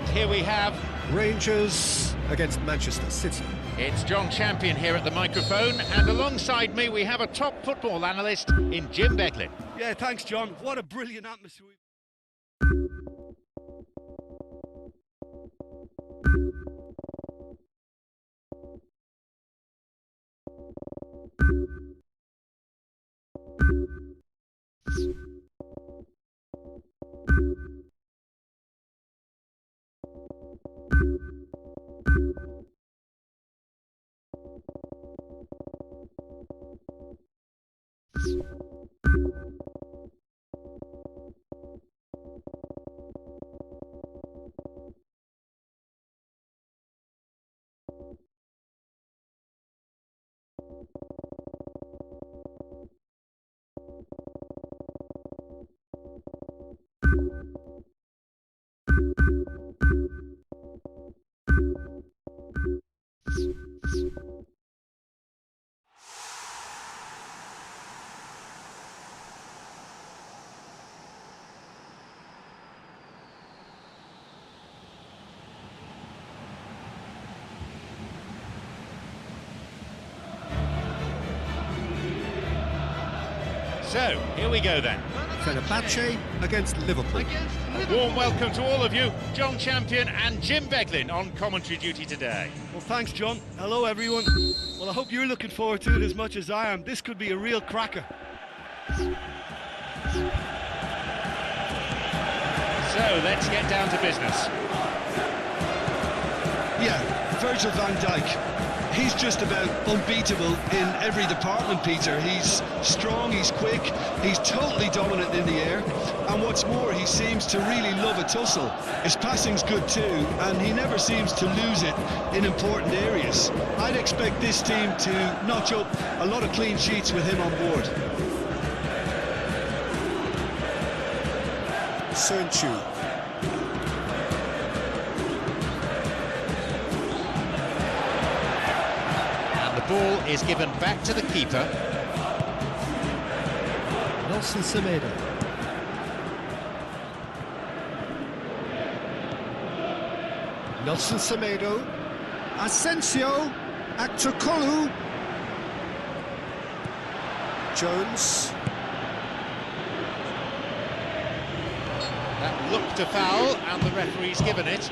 here we have Rangers against Manchester City. It's John Champion here at the microphone, and alongside me we have a top football analyst in Jim Beglin. Yeah, thanks, John. What a brilliant atmosphere. So, here we go then. Fenerbahce against Liverpool. A warm welcome to all of you. John Champion and Jim Beglin on commentary duty today. Well, thanks, John. Hello, everyone. Well, I hope you're looking forward to it as much as I am. This could be a real cracker. So, let's get down to business. Yeah, Virgil van Dijk. He's just about unbeatable in every department, Peter. He's strong, he's quick, he's totally dominant in the air, and what's more, he seems to really love a tussle. His passing's good too, and he never seems to lose it in important areas. I'd expect this team to notch up a lot of clean sheets with him on board. Sönchu. Ball is given back to the keeper. Nelson Semedo. Nelson Semedo. Asensio. Actokolu. Jones. That looked a foul, and the referee's given it.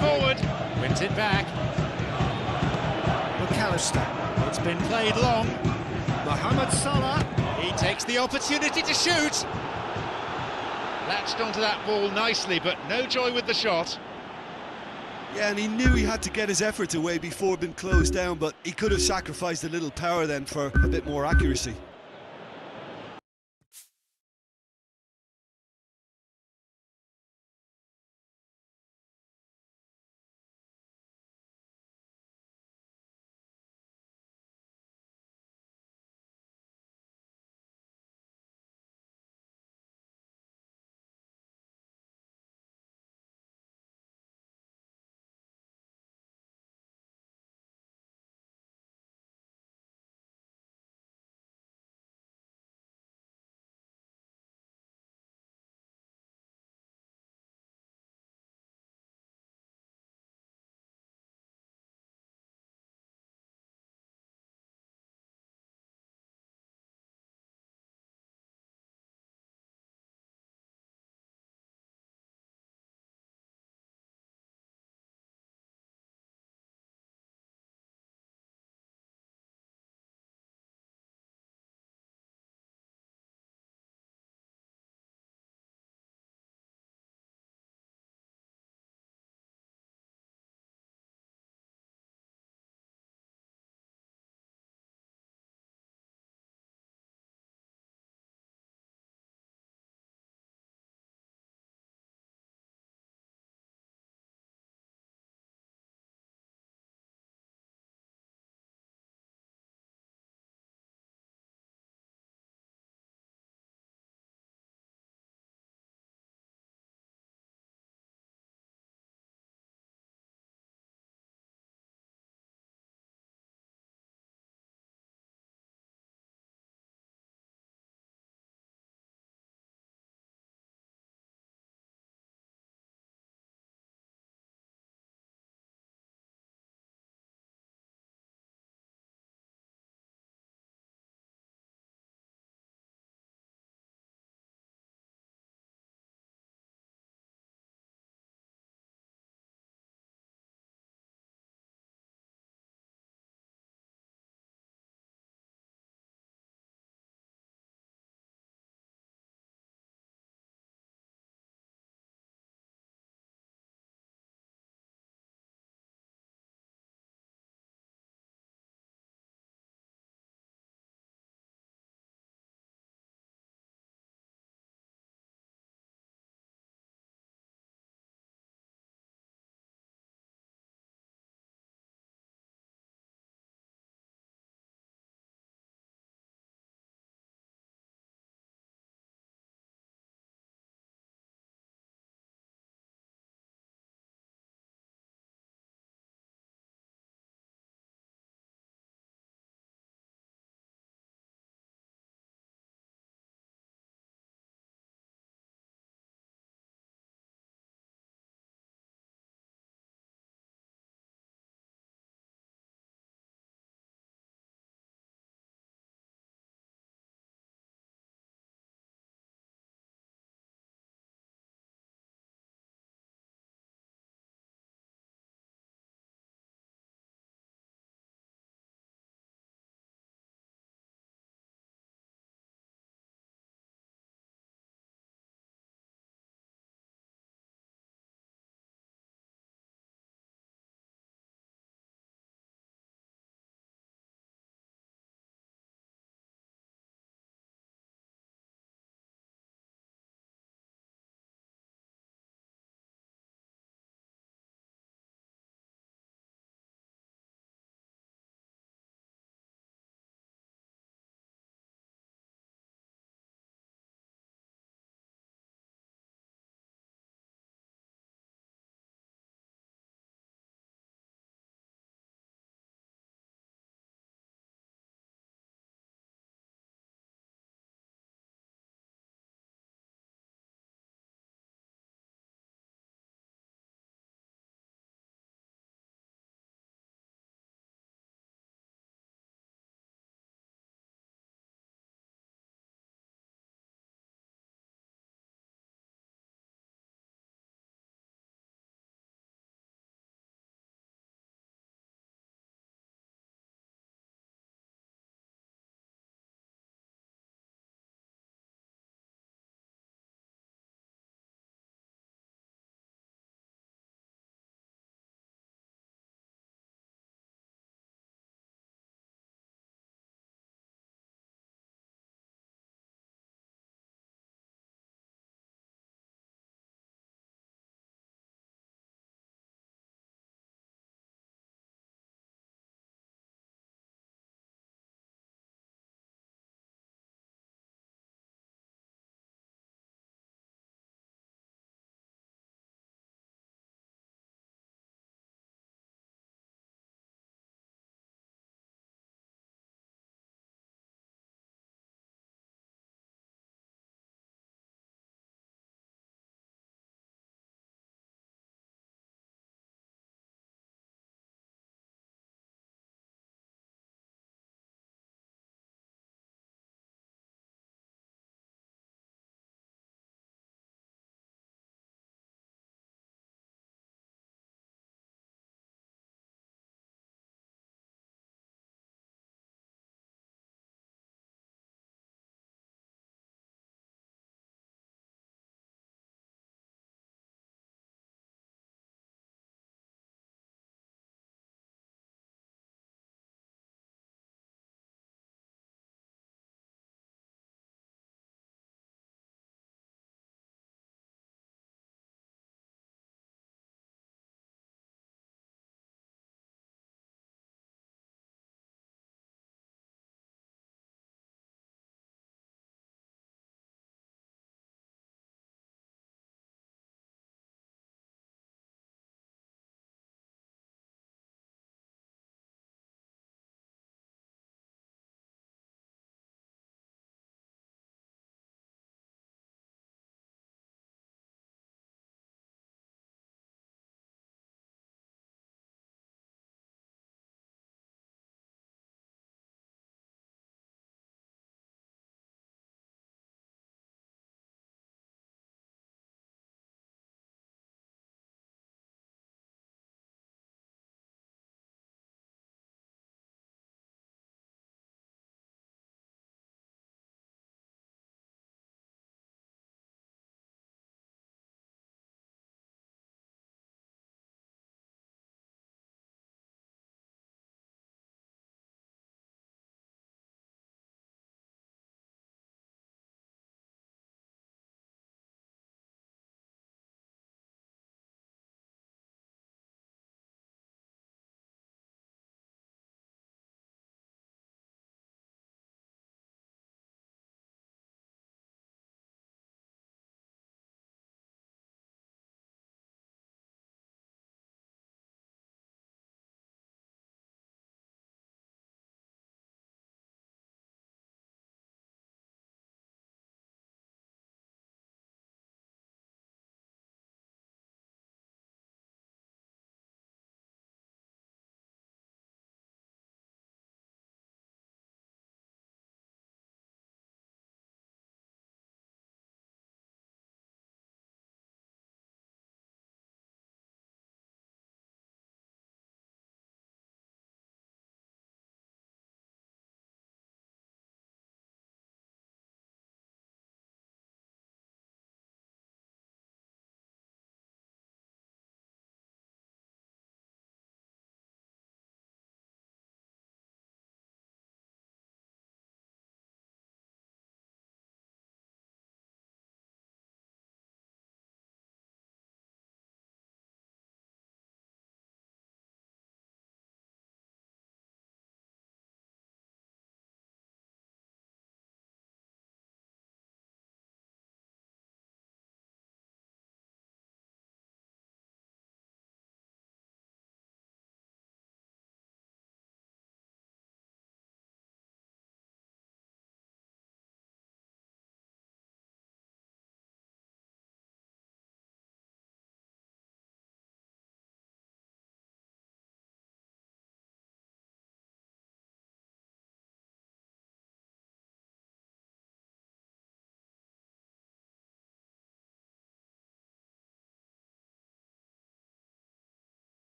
Forward, wins it back. McAllister. It's been played long. Mohamed Salah. He takes the opportunity to shoot. Latched onto that ball nicely, but no joy with the shot. Yeah, and he knew he had to get his efforts away before being closed down, but he could have sacrificed a little power then for a bit more accuracy.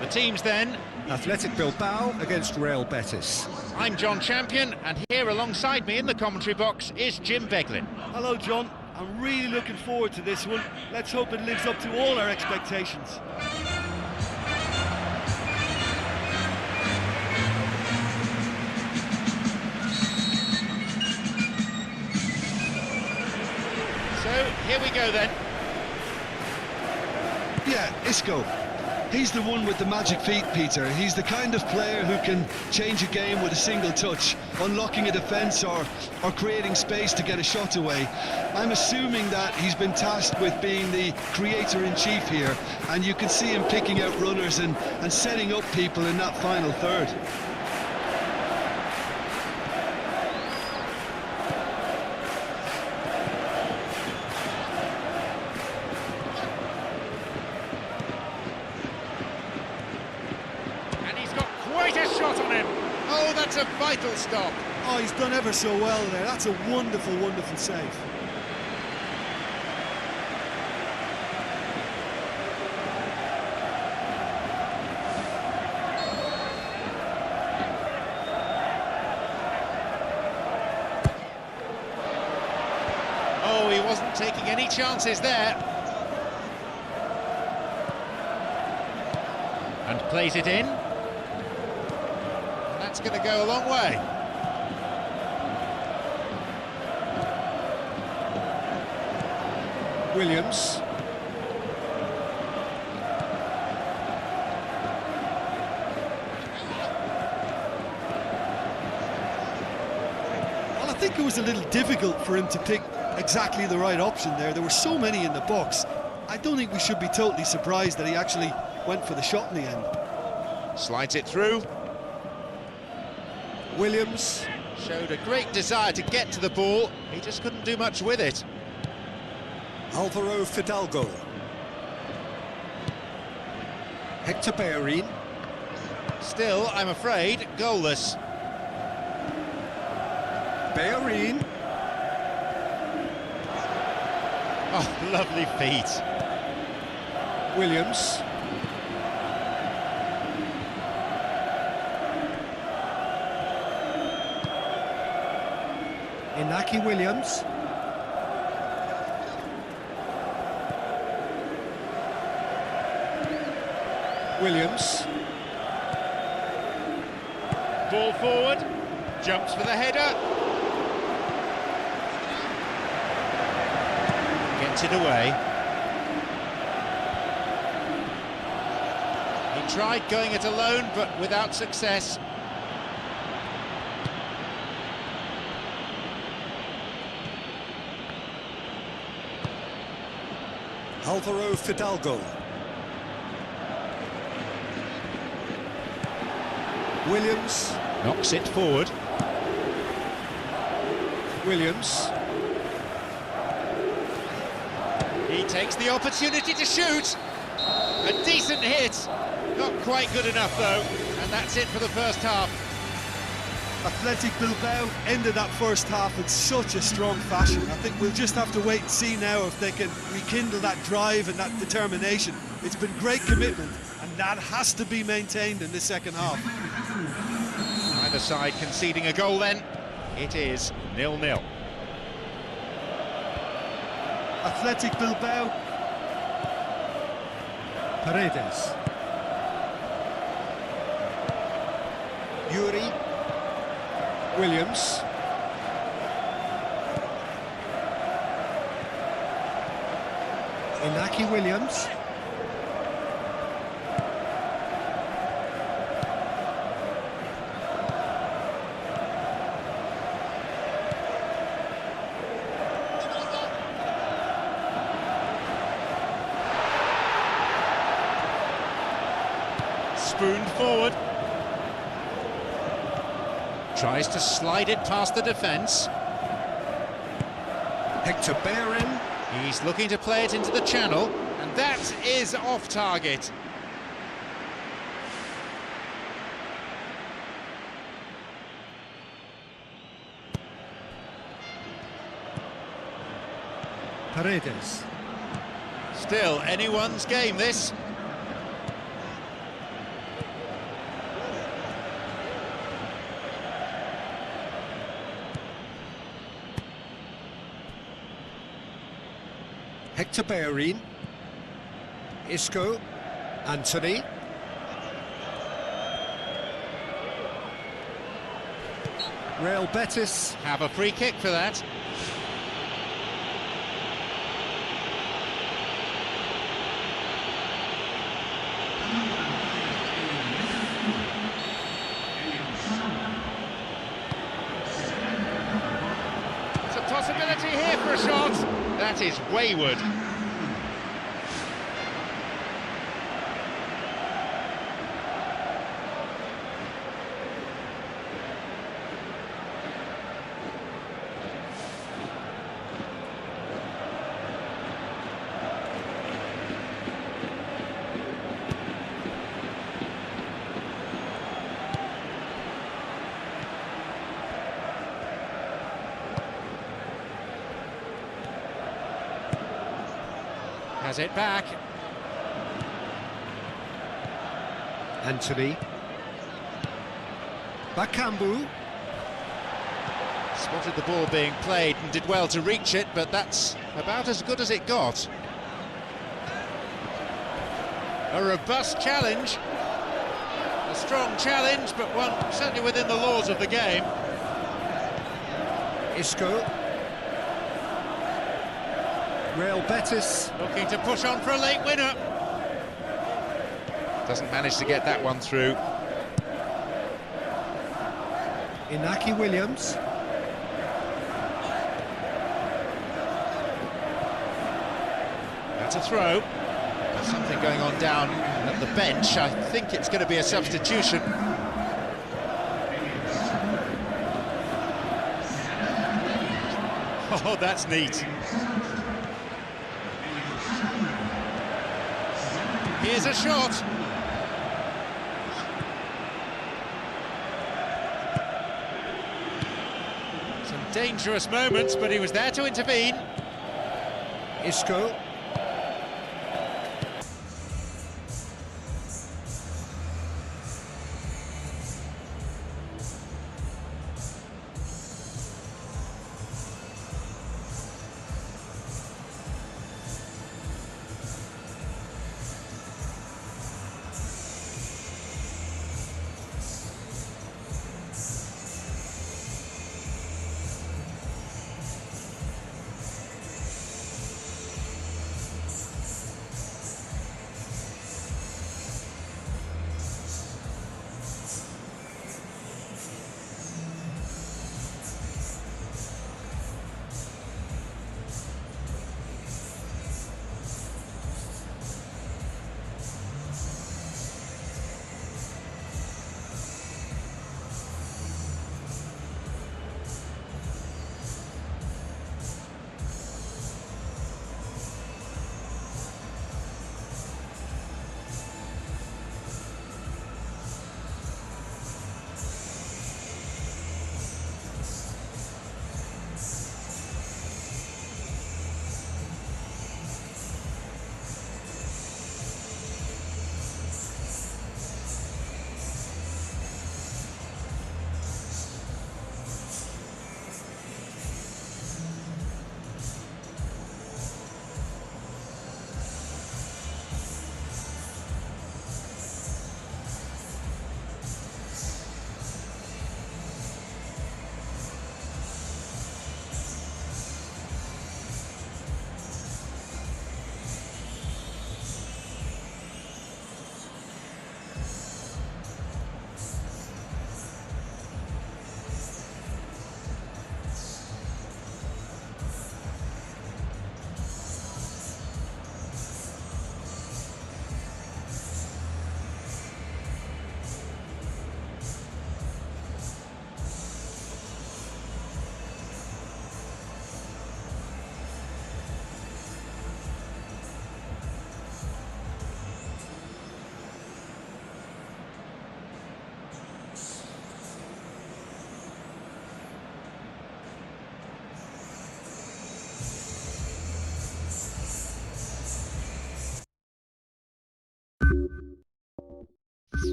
The teams then. Athletic Bilbao against Real Betis. I'm John Champion, and here alongside me in the commentary box is Jim Beglin. Hello, John. I'm really looking forward to this one. Let's hope it lives up to all our expectations. So, here we go then. Yeah, Isco. He's the one with the magic feet, Peter. He's the kind of player who can change a game with a single touch, unlocking a defence or creating space to get a shot away. I'm assuming that he's been tasked with being the creator-in-chief here, and you can see him picking out runners and setting up people in that final third. That's a vital stop. Oh, he's done ever so well there. That's a wonderful, wonderful save. Oh, he wasn't taking any chances there. And plays it in. That's going to go a long way. Williams. Well, I think it was a little difficult for him to pick exactly the right option there. There were so many in the box. I don't think we should be totally surprised that he actually went for the shot in the end. Slides it through. Williams. Showed a great desire to get to the ball. He just couldn't do much with it. Alvaro Fidalgo. Hector Bellerin. Still, I'm afraid, goalless. Bellerin. Oh, lovely feet. Williams. Inaki Williams. Williams. Ball forward. Jumps for the header. Gets it away. He tried going it alone, but without success. Alvaro Fidalgo. Williams. Knocks it forward. Williams. He takes the opportunity to shoot. A decent hit. Not quite good enough, though. And that's it for the first half. Athletic Bilbao ended that first half in such a strong fashion. I think we'll just have to wait and see now if they can rekindle that drive and that determination. It's been great commitment, and that has to be maintained in the second half. Either side conceding a goal then. It is 0-0. Athletic Bilbao. Paredes. Yuri. Williams. Inaki Williams. Spooned forward. Tries to slide it past the defence. Hector Bellerin. He's looking to play it into the channel, and that is off target. Paredes. Still anyone's game, this. Hector Bellerin. Isco. Anthony. Real Betis. Have a free kick for that. There's a possibility here for a shot. That is wayward. Has it back. Anthony. Bakambu. Spotted the ball being played and did well to reach it, but that's about as good as it got. A robust challenge. A strong challenge, but one certainly within the laws of the game. Isco. Real Betis. Looking to push on for a late winner. Doesn't manage to get that one through. Inaki Williams. That's a throw. There's something going on down at the bench. I think it's going to be a substitution. Oh, that's neat. Here's a shot. Some dangerous moments, but he was there to intervene. Isco.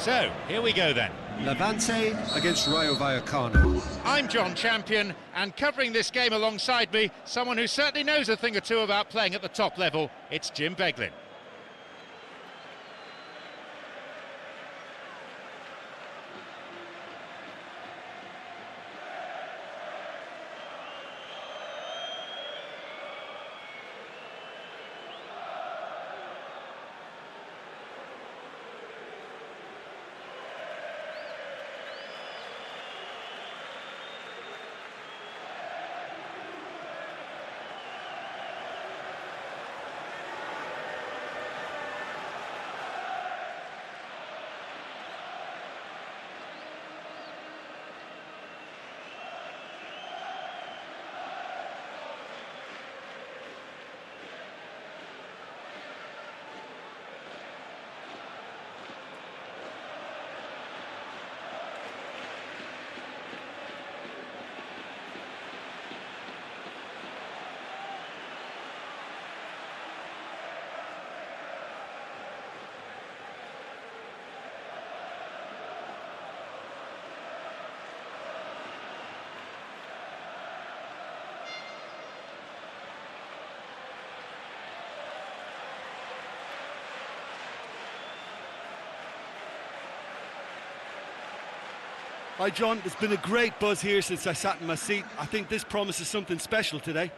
So, here we go then. Levante against Rayo Vallecano. I'm John Champion, and covering this game alongside me, someone who certainly knows a thing or two about playing at the top level, it's Jim Beglin. Hi John, there's been a great buzz here since I sat in my seat. I think this promises something special today.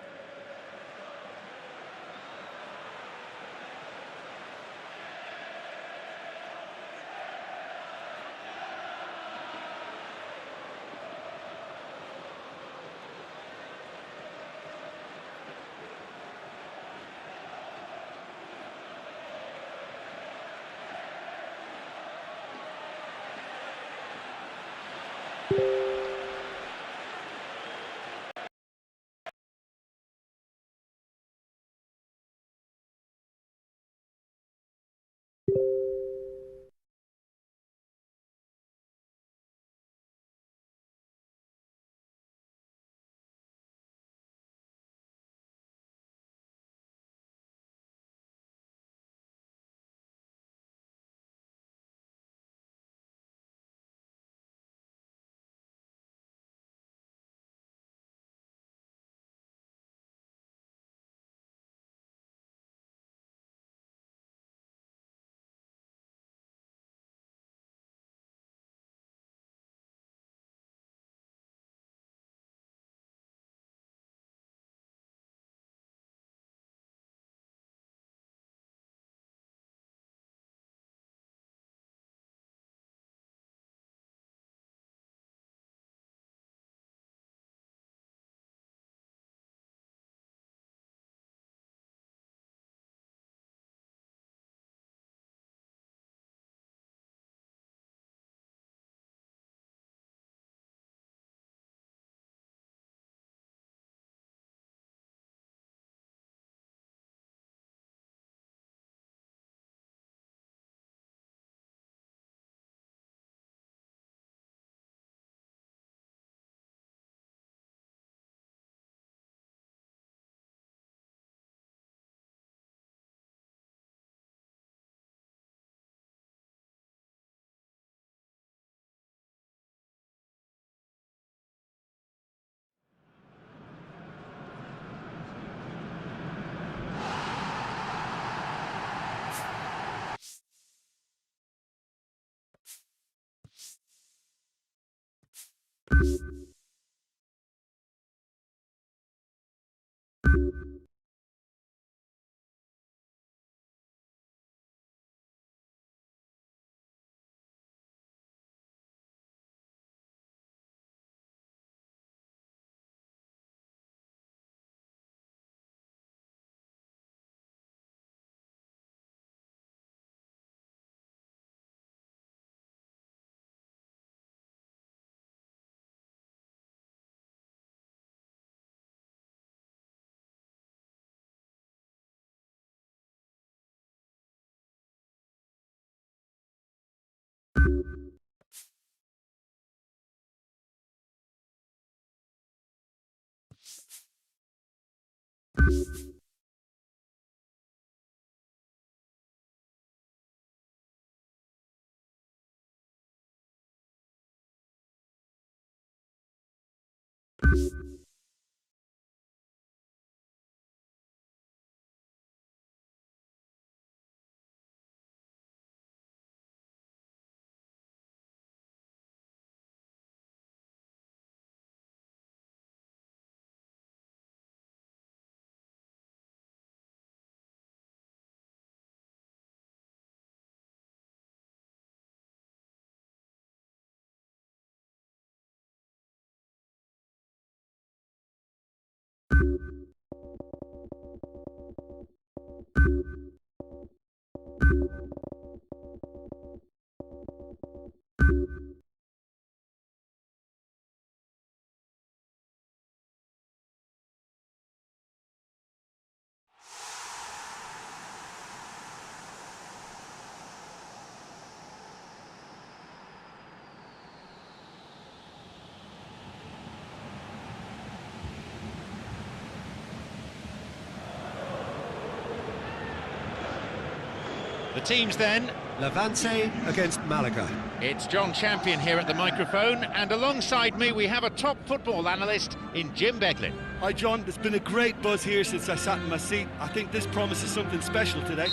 The teams then. Levante against Malaga. It's John Champion here at the microphone, and alongside me we have a top football analyst in Jim Beglin. Hi John, there's been a great buzz here since I sat in my seat. I think this promises something special today.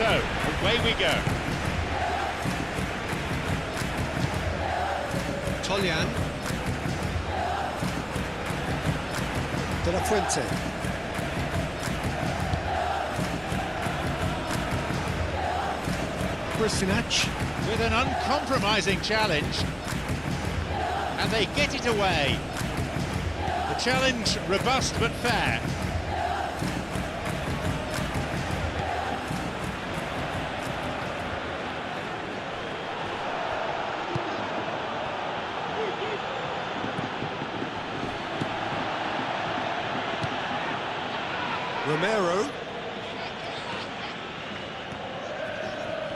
So, away we go. Toljan. De La Fuente. Bristinac. With an uncompromising challenge. And they get it away. The challenge robust but fair. Romero.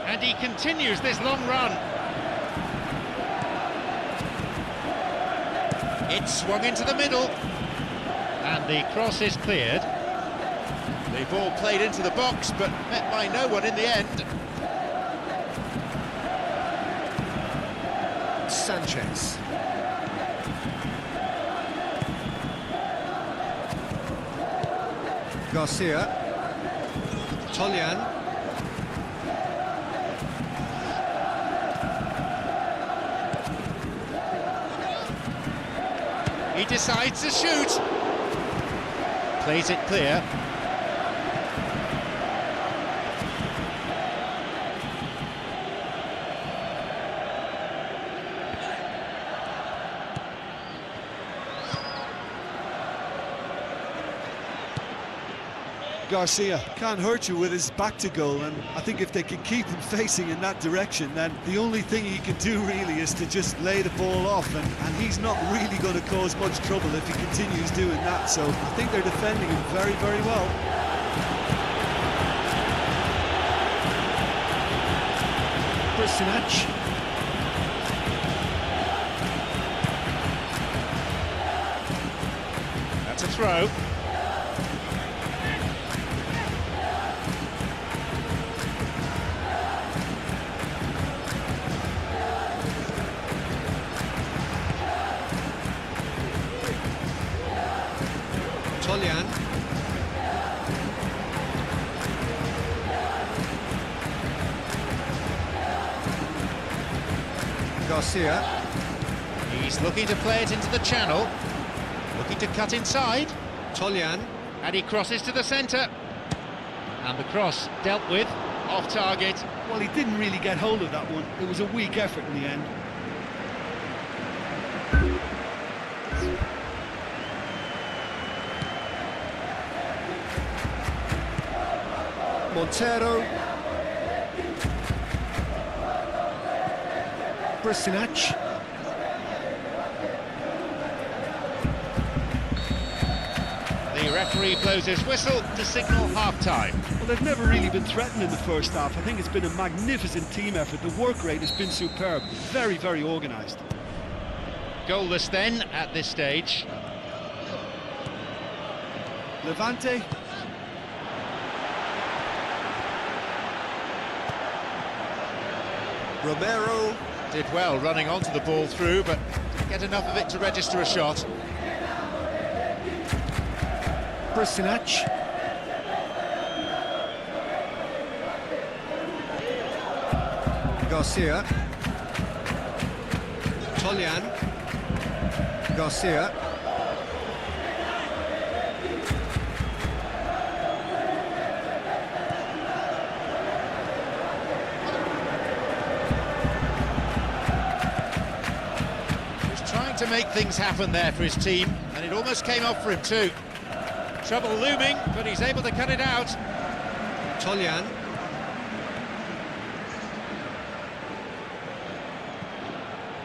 And he continues this long run. It's swung into the middle. And the cross is cleared. The ball played into the box, but met by no one in the end. Sanchez. Garcia. Toljan. He decides to shoot. Plays it clear. Garcia can't hurt you with his back to goal, and I think if they can keep him facing in that direction, then the only thing he can do really is to just lay the ball off, and he's not really going to cause much trouble if he continues doing that. So I think they're defending him very, very well. Bristinac. That's a throw. Toljan. Garcia. He's looking to play it into the channel. Looking to cut inside. Toljan. And he crosses to the centre. And the cross dealt with, off target. Well, he didn't really get hold of that one. It was a weak effort in the end. Montero. Bristinac. The referee blows his whistle to signal half-time. Well, they've never really been threatened in the first half. I think it's been a magnificent team effort. The work rate has been superb. Very, very organised. Goalless then at this stage. Levante. Romero. Did well running onto the ball through, but didn't get enough of it to register a shot. Bristinac. Garcia. Toljan. Garcia. To make things happen there for his team, and it almost came off for him too. Trouble looming, but he's able to cut it out. Toljan.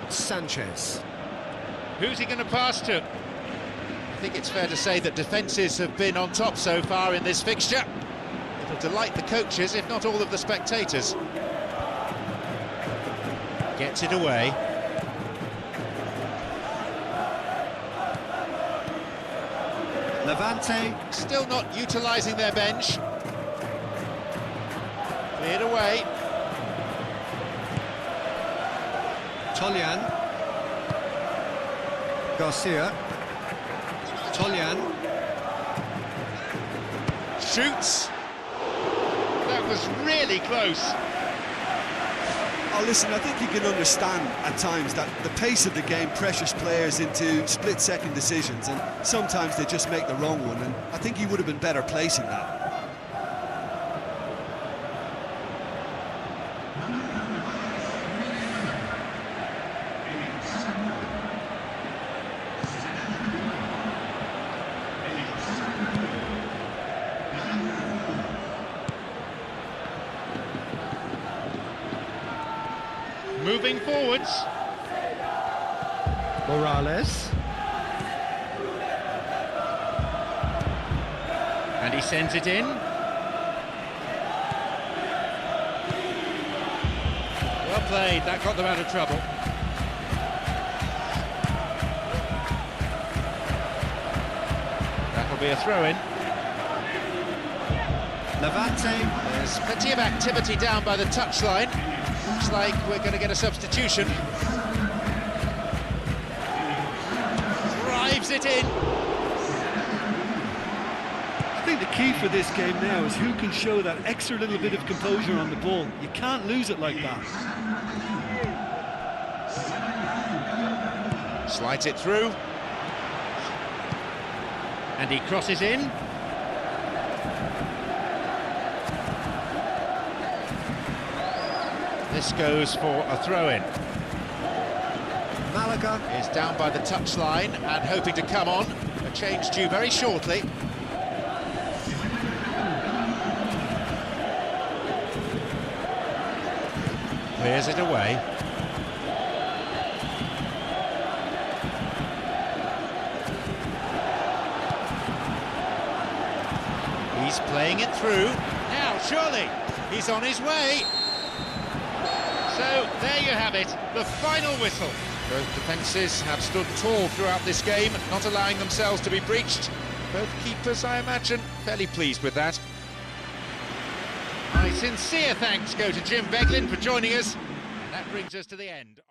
Sanchez. Who's he going to pass to? I think it's fair to say that defences have been on top so far in this fixture. It'll delight the coaches, if not all of the spectators. Gets it away. Levante. Still not utilising their bench. Cleared away. Toljan. Garcia. Toljan. Shoots. That was really close. Oh, listen, I think you can understand at times that the pace of the game pressures players into split-second decisions, and sometimes they just make the wrong one, and I think he would have been better placing that. Moving forwards. Morales. And he sends it in. Well played, that got them out of trouble. That'll be a throw-in. Levante. There's plenty of activity down by the touchline. Looks like we're going to get a substitution. Drives it in. I think the key for this game now is who can show that extra little bit of composure on the ball. You can't lose it like that. Slides it through. And he crosses in. This goes for a throw-in. Malaga. Is down by the touchline and hoping to come on. A change due very shortly. Clears it away. He's playing it through. Now, surely, he's on his way. So, there you have it, the final whistle. Both defences have stood tall throughout this game, not allowing themselves to be breached. Both keepers, I imagine, fairly pleased with that. My sincere thanks go to Jim Beglin for joining us. And that brings us to the end.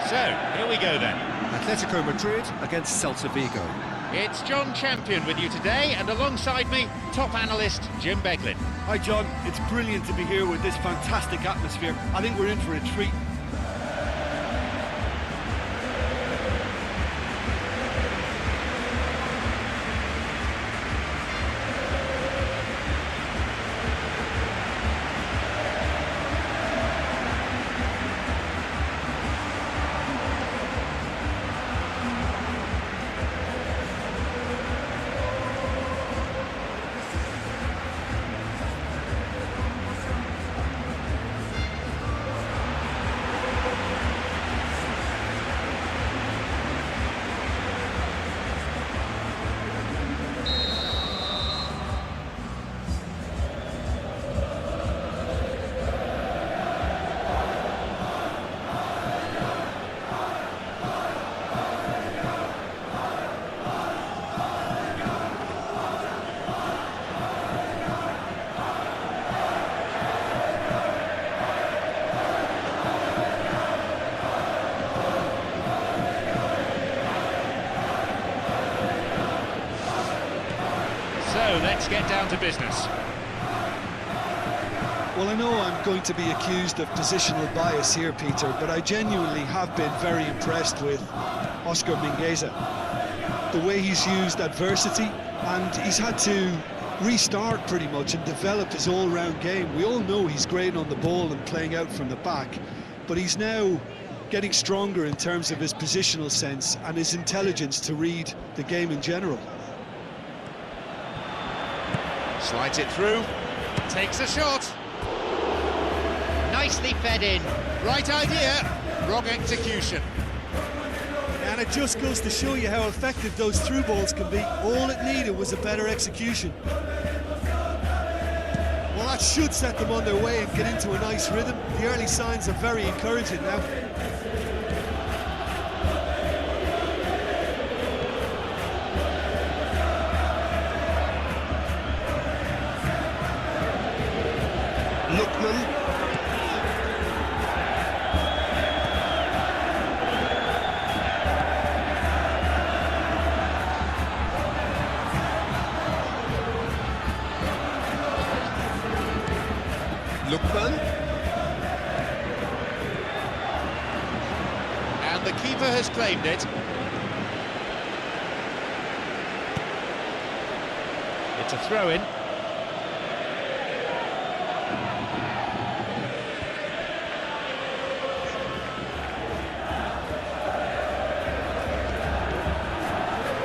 So, here we go then. Atletico Madrid against Celta Vigo. It's John Champion with you today, and alongside me, top analyst Jim Beglin. Hi John, it's brilliant to be here with this fantastic atmosphere. I think we're in for a treat. let's get down to business. Well, I know I'm going to be accused of positional bias here, Peter, but I genuinely have been very impressed with Oscar Mingueza. The way he's used adversity, and he's had to restart pretty much and develop his all-round game. We all know he's great on the ball and playing out from the back, but he's now getting stronger in terms of his positional sense and his intelligence to read the game in general. Slides it through, takes a shot. Nicely fed in. Right idea, wrong execution. And it just goes to show you how effective those through balls can be. All it needed was a better execution. Well, that should set them on their way and get into a nice rhythm. The early signs are very encouraging now. Lookman. Lookman. And the keeper has claimed it. It's a throw-in.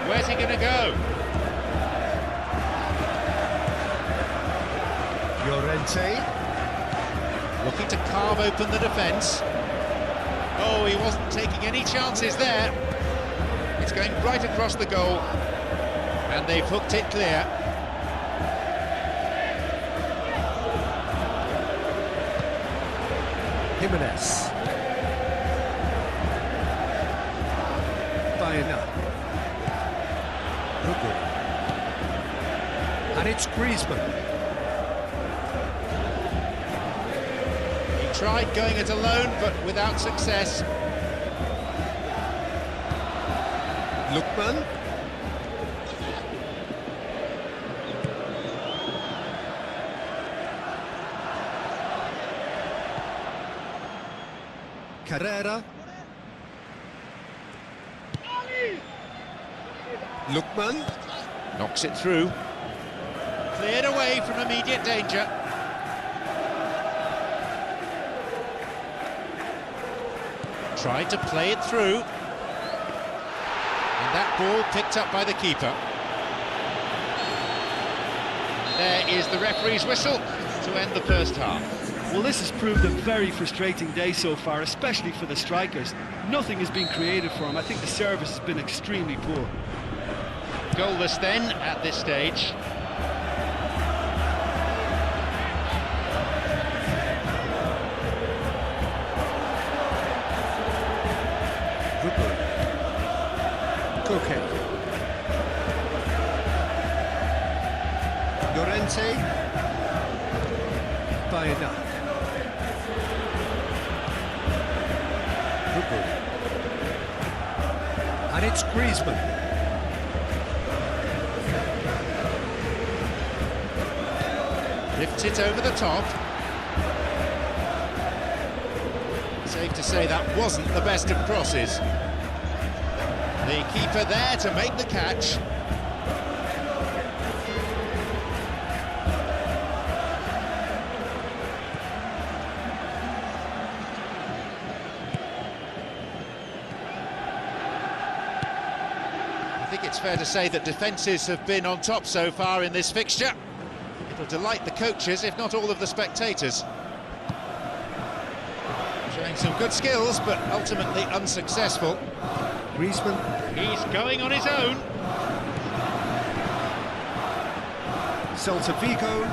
Where's he going to go? Llorente. Looking to carve open the defence. Oh, he wasn't taking any chances there. It's going right across the goal, and they've hooked it clear. Jimenez. Baena. And it's Griezmann. He tried going it alone, but without success. Lookman. Carrera. Lookman. Knocks it through. Cleared away from immediate danger. Tried to play it through. And that ball picked up by the keeper. There is the referee's whistle to end the first half. Well, this has proved a very frustrating day so far, especially for the strikers. Nothing has been created for them. I think the service has been extremely poor. Goalless then at this stage. Koke. Llorente. Baena. And it's Griezmann. Lifts it over the top. Safe to say that wasn't the best of crosses. The keeper there to make the catch. I think it's fair to say that defences have been on top so far in this fixture. It'll delight the coaches, if not all of the spectators. Showing some good skills, but ultimately unsuccessful. Griezmann. He's going on his own. Celta Vigo.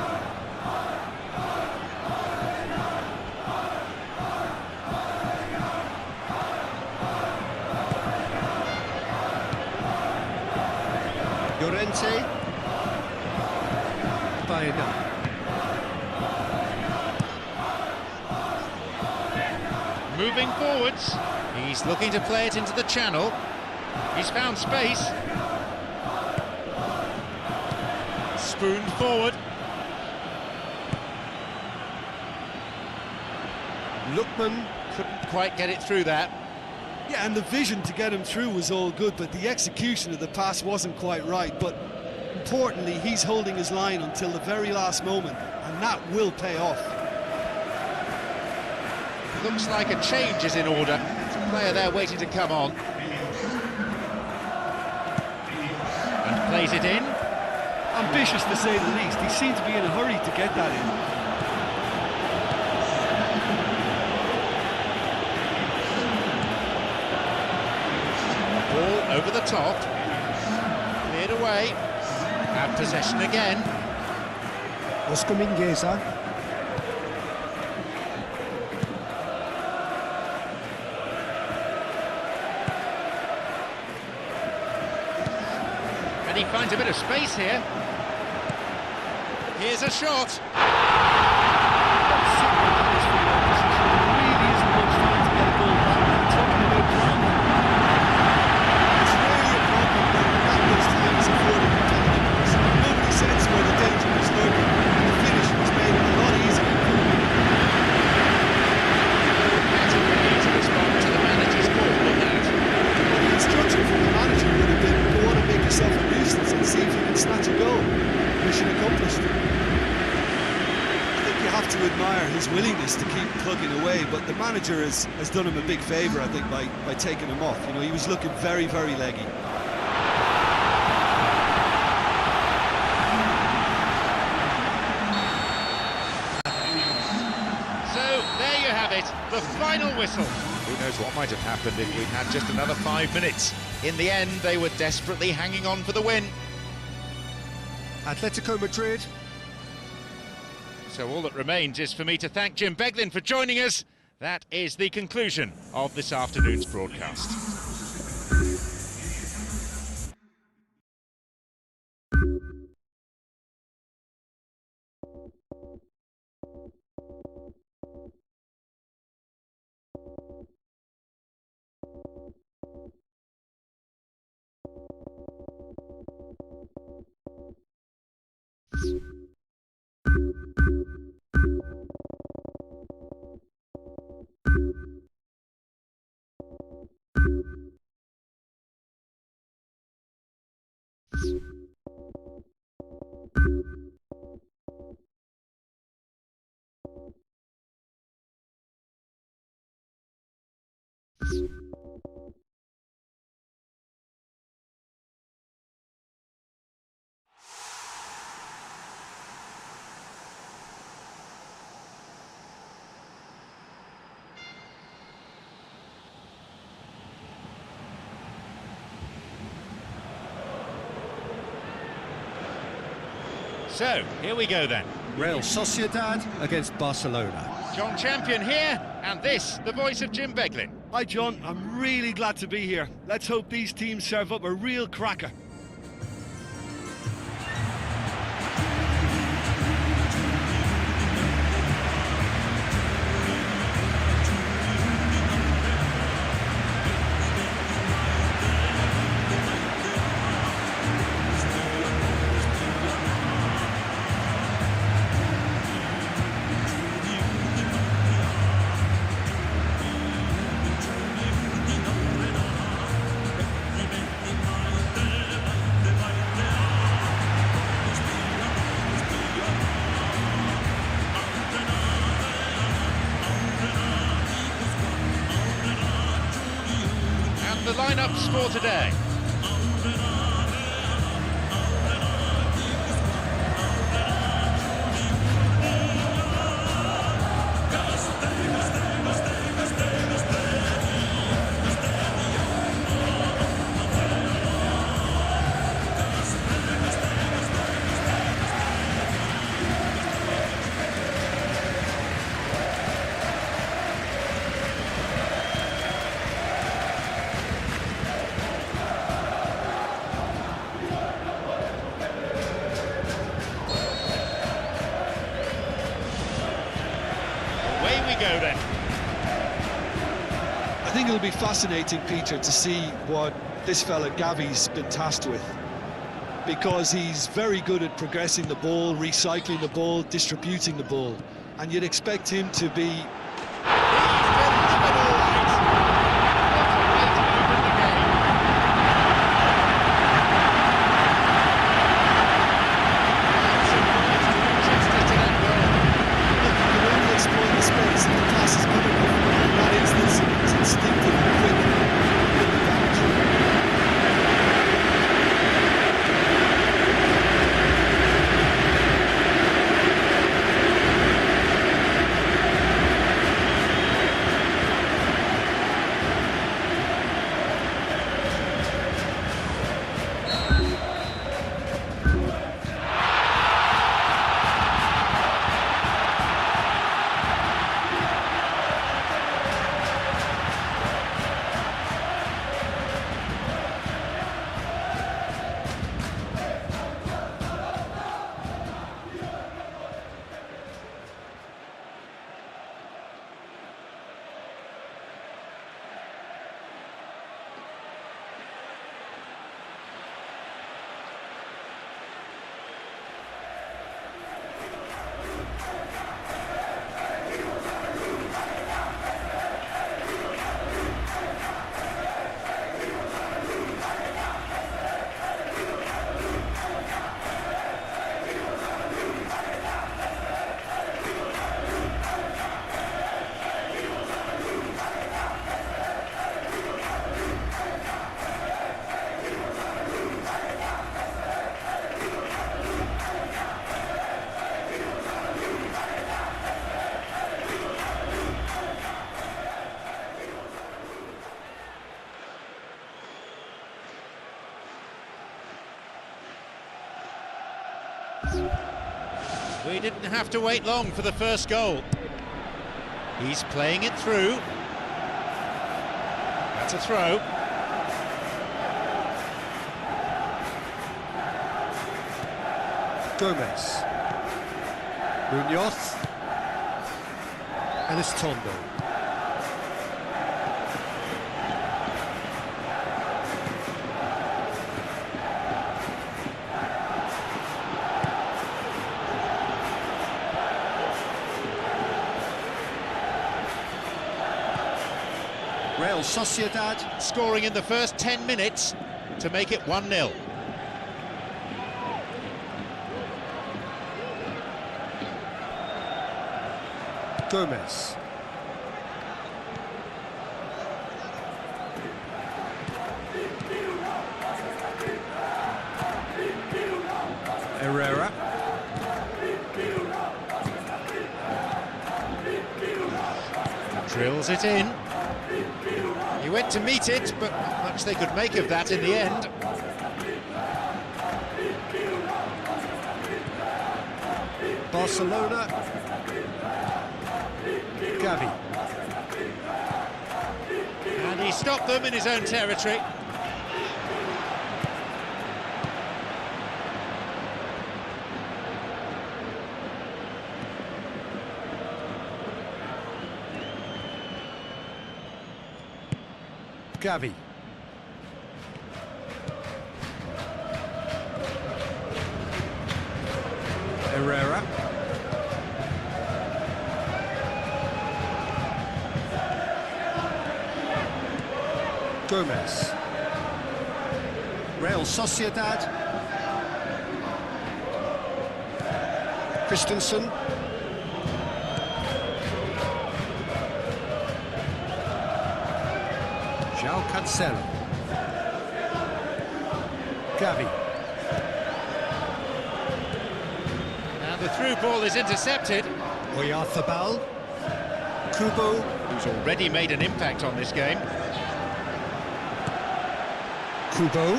Llorente. Baena. Moving forwards. He's looking to play it into the channel. He's found space. spooned forward. Lookman. Couldn't quite get it through that. Yeah, and the vision to get him through was all good, but the execution of the pass wasn't quite right. But importantly, he's holding his line until the very last moment, and that will pay off. Looks like a change is in order. There's a player there waiting to come on. And plays it in. Ambitious to say the least. He seemed to be in a hurry to get that in. Ball over the top. Cleared away. Have possession again. Oscar Mingueza. And he finds a bit of space here. Here's a shot. His willingness to keep plugging away, but the manager has done him a big favour, I think, by taking him off. You know, he was looking very, very leggy. So there you have it, the final whistle. Who knows what might have happened if we'd had just another 5 minutes. In the end, they were desperately hanging on for the win. Atletico Madrid. So all that remains is for me to thank Jim Beglin for joining us. That is the conclusion of this afternoon's broadcast. So, here we go then. Real Sociedad against Barcelona. John Champion here, and this, the voice of Jim Beglin. Hi John, I'm really glad to be here. Let's hope these teams serve up a real cracker. The lineups for today. Go then. I think it'll be fascinating, Peter, to see what this fella Gavi's been tasked with. because he's very good at progressing the ball, recycling the ball, distributing the ball, and you'd expect him to be... We didn't have to wait long for the first goal. He's playing it through. That's a throw. Gomez. Munoz. And it's Tondo. Real Sociedad Scoring in the first 10 minutes to make it 1-0. Gomez. Herrera. Drills it in. He went to meet it, but not much they could make of that in the end. Barcelona. Gavi. And he stopped them in his own territory. Gavi. Herrera. Gomez. Real Sociedad. Christensen. João Cancelo. Gavi. And the through ball is intercepted. Oyarzabal. Kubo. Who's already made an impact on this game. Kubo.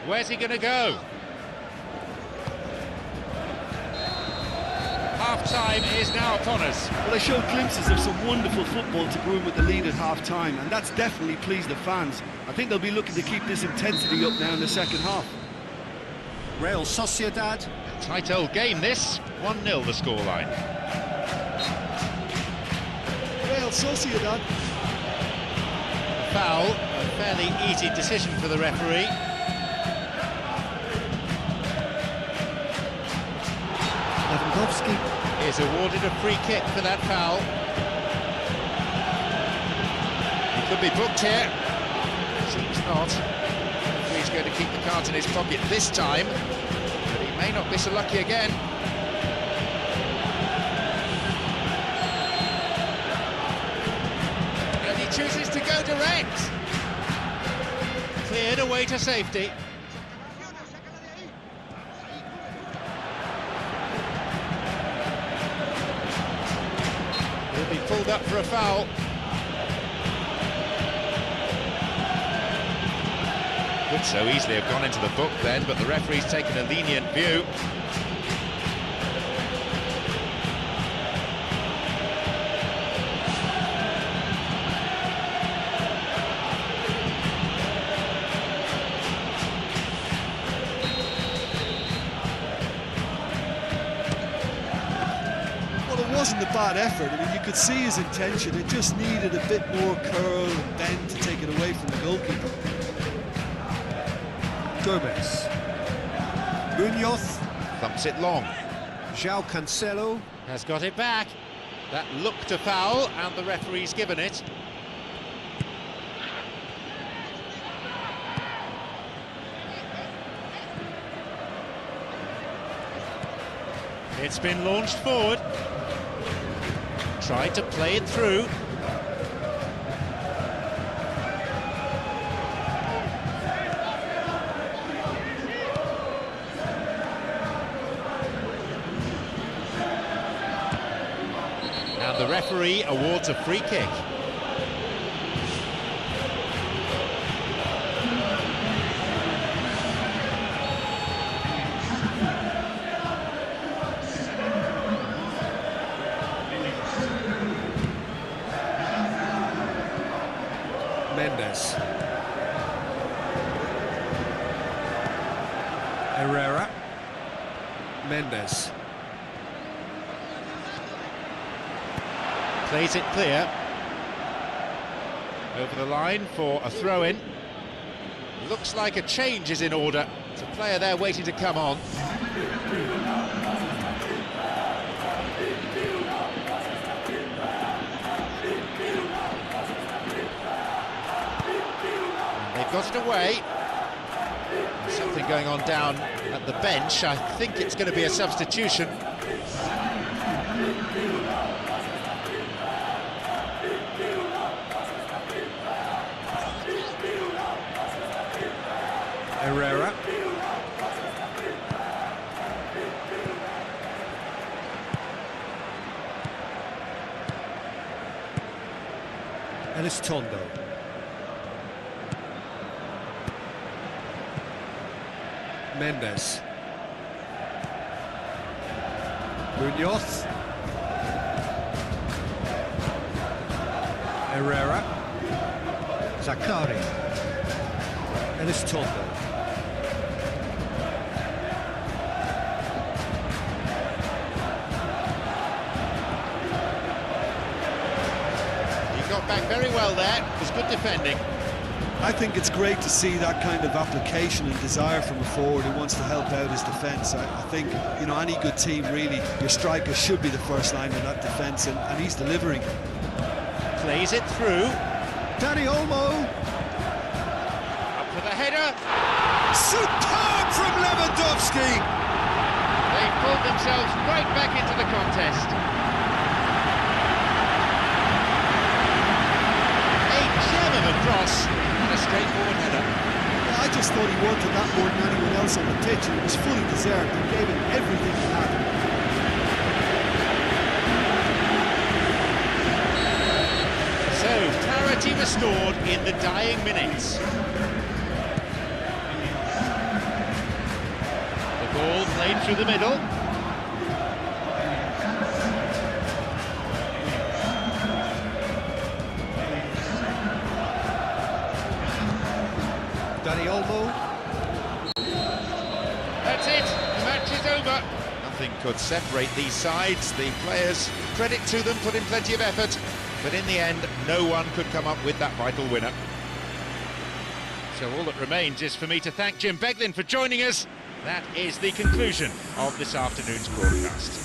Where's he going to go? Half-time is now upon us. Well, they showed glimpses of some wonderful football to go in with the lead at half-time, and that's definitely pleased the fans. I think they'll be looking to keep this intensity up now in the second half. Real Sociedad. Tight old game this, 1-0 the scoreline. Sociedad. Foul, a fairly easy decision for the referee. Lewandowski. Is awarded a free kick for that foul. He could be booked here. Seems not. He's going to keep the cards in his pocket this time, but he may not be so lucky again. And he chooses to go direct. Cleared away to safety. He'll be pulled up for a foul. Could so easily have gone into the book then, but the referee's taken a lenient view. Well, it wasn't a bad effort. I mean, you could see his intention. It just needed a bit more curl and bend to take it away from the goalkeeper. Gomez. Munoz. Thumps it long. João Cancelo. Has got it back. That looked a foul, and the referee's given it. It's been launched forward. Tried to play it through. And the referee awards a free kick. Mendes. Herrera. Mendes. Plays it clear. Over the line for a throw-in. Looks like a change is in order. It's a player there waiting to come on. And they've got it away. There's something going on down at the bench. I think it's going to be a substitution. Herrera. Elizondo. Mendes. Munoz. Herrera. Zakari. Elizondo. Got back very well there. It was good defending. I think it's great to see that kind of application and desire from a forward who wants to help out his defence. I think, you know, any good team, really, your striker should be the first line of that defence, and he's delivering. Plays it through. Dani Olmo. Up for the header. Superb from Lewandowski. They've pulled themselves right back into the contest. A cross and a straightforward header. Yeah, I just thought he wanted that more than anyone else on the pitch, and it was fully deserved. He gave him everything he had. So, clarity restored in the dying minutes. The ball played through the middle. Dani Olmo. That's it, the match is over. Nothing could separate these sides. The players, credit to them, put in plenty of effort. But in the end, no one could come up with that vital winner. So all that remains is for me to thank Jim Beglin for joining us. That is the conclusion of this afternoon's broadcast.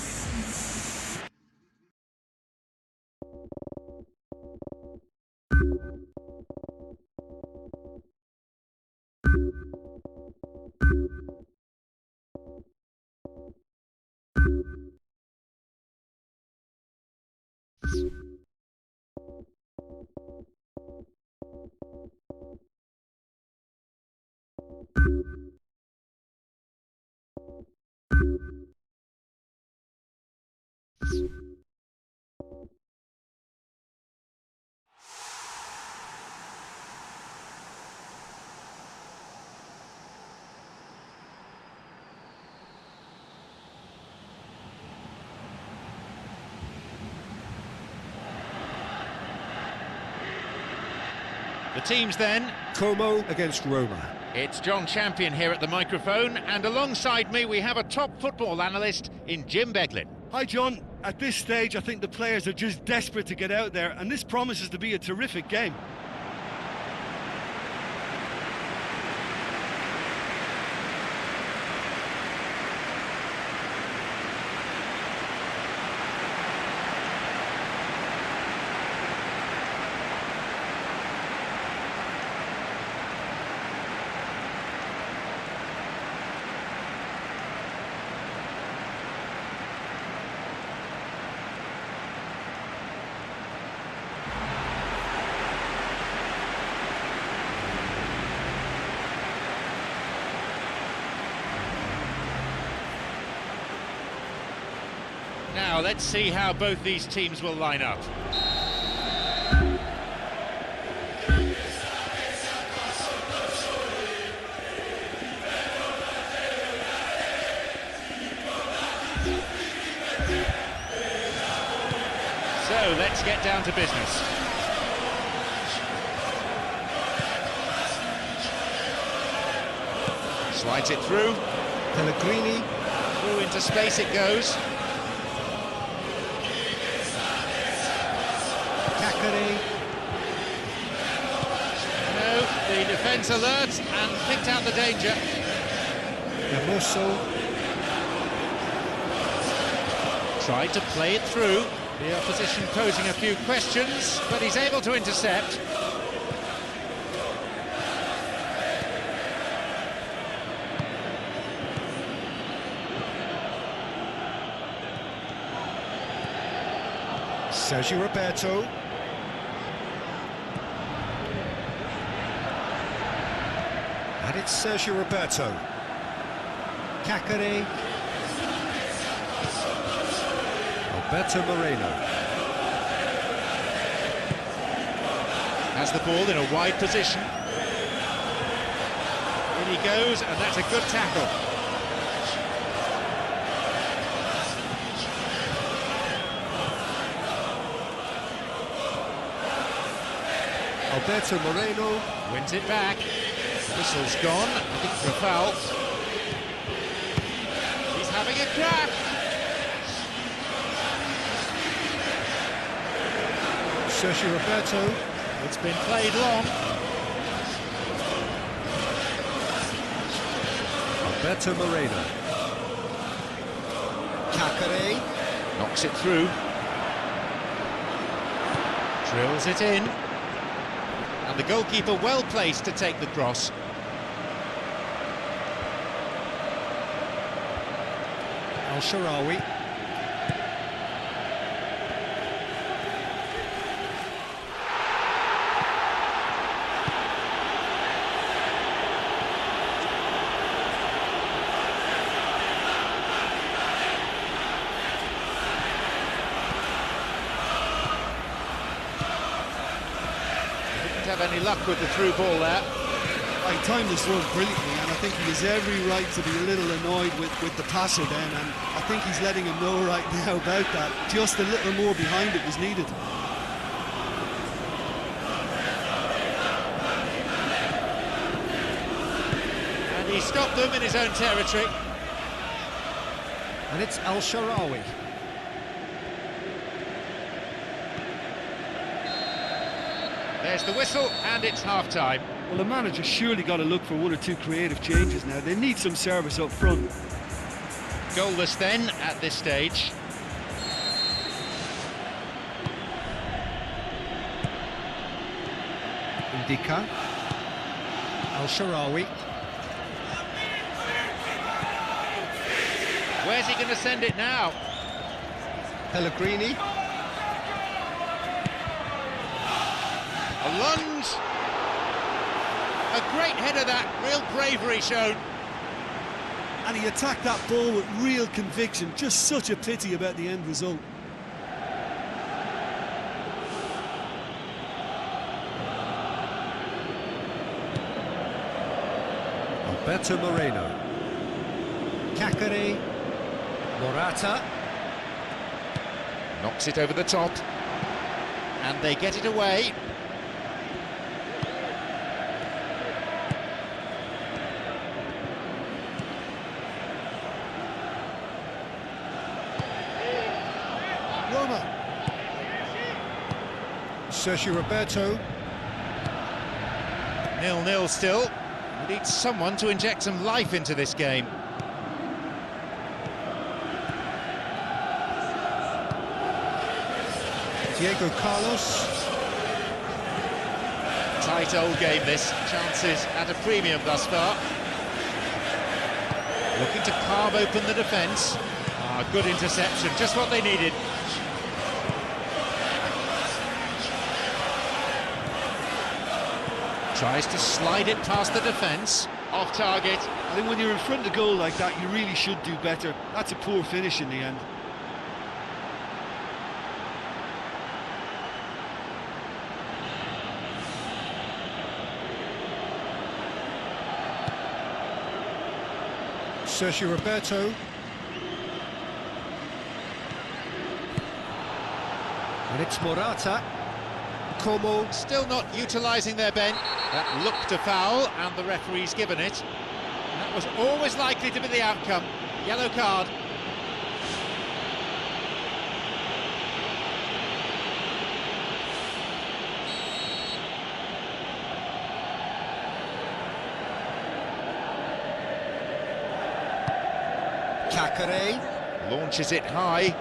The teams then. Como against Roma. It's John Champion here at the microphone, and alongside me we have a top football analyst in Jim Beglin. Hi, John. At this stage, I think the players are just desperate to get out there, and this promises to be a terrific game. Now let's see how both these teams will line up. So let's get down to business. Slides it through. Pellegrini. Through into space it goes. No, the defence alert and picked out the danger. Hermoso. Tried to play it through. The opposition posing a few questions, but he's able to intercept. Sergio Roberto. And it's Sergio Roberto. Cacare. Alberto Moreno. Has the ball in a wide position. In he goes, and that's a good tackle. Alberto Moreno. Wins it back. Whistle's gone, I think for a foul. He's having a crack. Sergio Roberto. It's been played long. Alberto Moreno. Cacare. Knocks it through. Drills it in. And the goalkeeper well placed to take the cross. Al-Sharawi. Didn't have any luck with the through ball there. He timed this run brilliantly, and I think he has every right to be a little annoyed with the passer then, and I think he's letting him know right now about that. Just a little more behind it was needed. And he stopped them in his own territory. And it's Al-Sharawi. There's the whistle, and it's half-time. Well, the manager's surely got to look for one or two creative changes now. They need some service up front. Goalless then at this stage. Indica. Al-Sharawi. Where's he going to send it now? Pellegrini. A lunge. A great header that, real bravery shown. And he attacked that ball with real conviction. Just such a pity about the end result. Alberto Moreno. Cacare. Morata. Knocks it over the top. And they get it away. Roma. Sergio Roberto. 0-0 still. We need someone to inject some life into this game. Diego Carlos. Tight old game this. Chances at a premium thus far. Looking to carve open the defence. Ah, good interception, just what they needed. Tries to slide it past the defence. Off target. I think when you're in front of goal like that, you really should do better. That's a poor finish in the end. Sergio Roberto. And it's Morata. Como. Still not utilising their bent. That looked a foul, and the referee's given it. That was always likely to be the outcome. Yellow card. Cacare. Launches it high.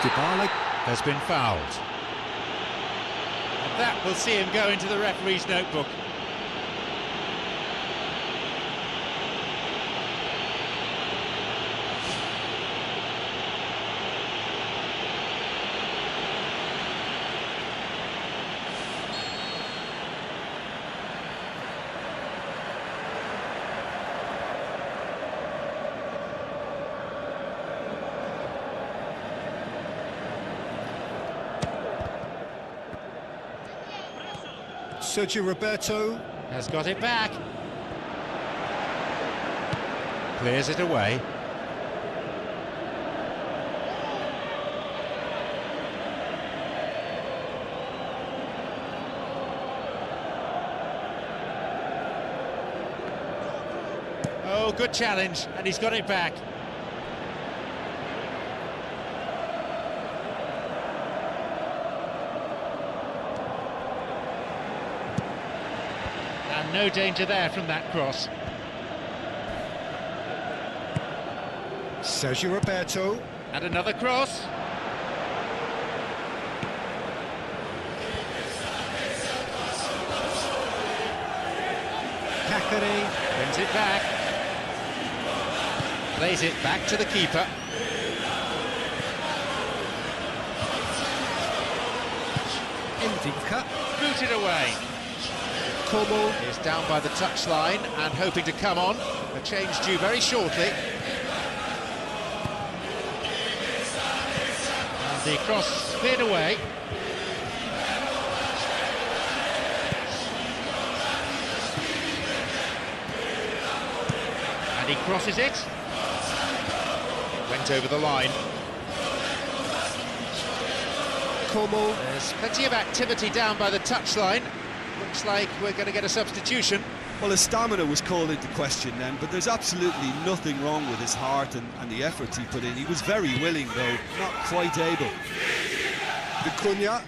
Dybala. Has been fouled. And that will see him go into the referee's notebook. Sergio Roberto. Has got it back. Clears it away. Oh, good challenge, and he's got it back. And no danger there from that cross. Sergio Roberto. And another cross. Cacare. Wins it back. Plays it back to the keeper. Indica. Booted away. Como. Is down by the touchline and hoping to come on. A change due very shortly. And the cross cleared away. And he crosses it. Went over the line. Como. There's plenty of activity down by the touchline. Looks like we're going to get a substitution. Well, his stamina was called into question then, but there's absolutely nothing wrong with his heart and the efforts he put in. He was very willing, though, not quite able. Vicuña.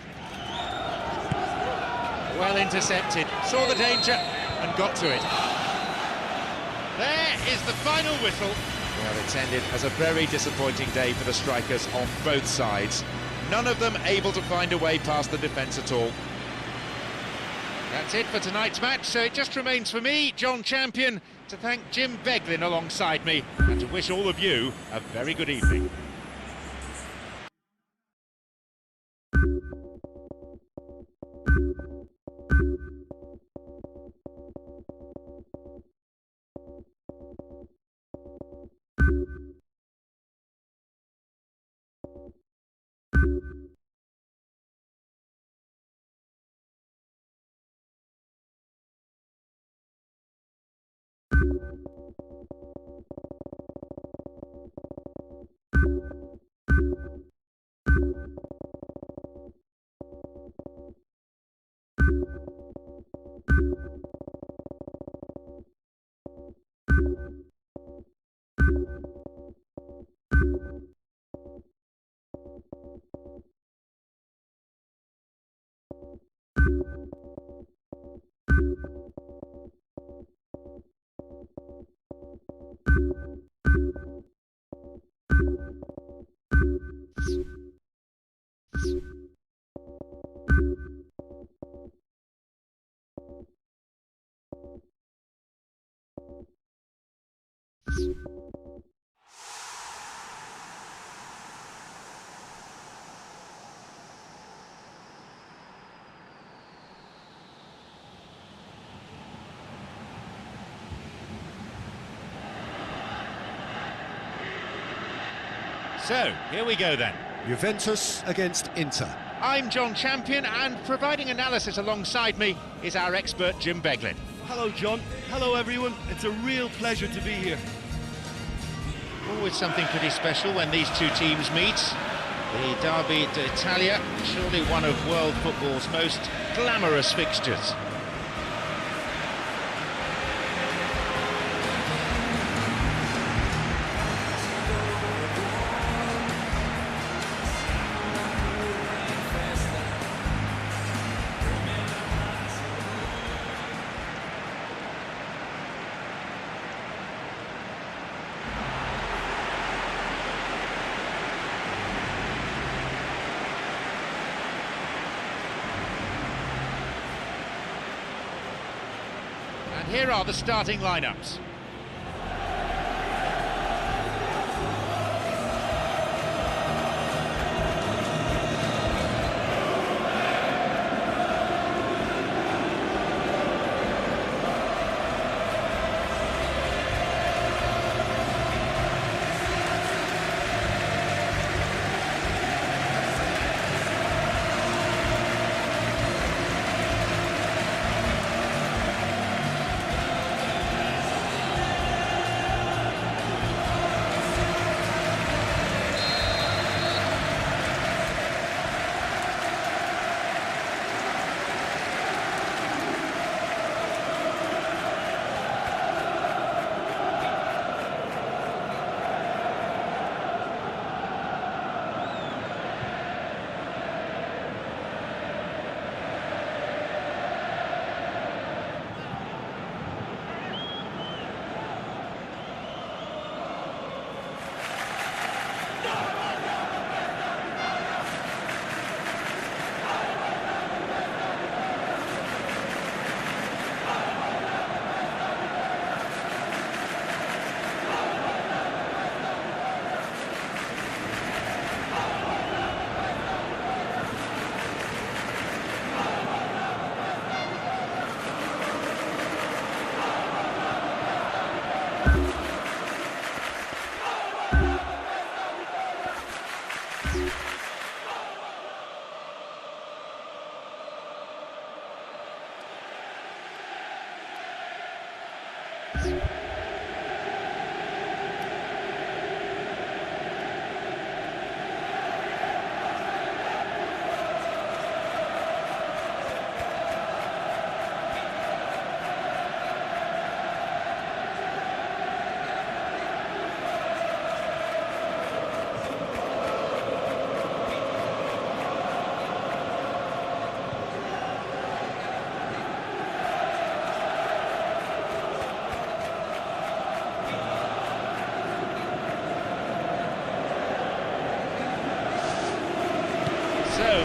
Well intercepted, saw the danger and got to it. There is the final whistle. Well, it's ended as a very disappointing day for the strikers on both sides. None of them able to find a way past the defence at all. That's it for tonight's match, so it just remains for me, John Champion, to thank Jim Beglin alongside me and to wish all of you a very good evening. So, here we go then. Juventus against Inter. I'm John Champion, and providing analysis alongside me is our expert Jim Beglin. Hello, John. Hello, everyone. It's a real pleasure to be here. Always something pretty special when these two teams meet. The Derby d'Italia, surely one of world football's most glamorous fixtures. And here are the starting lineups.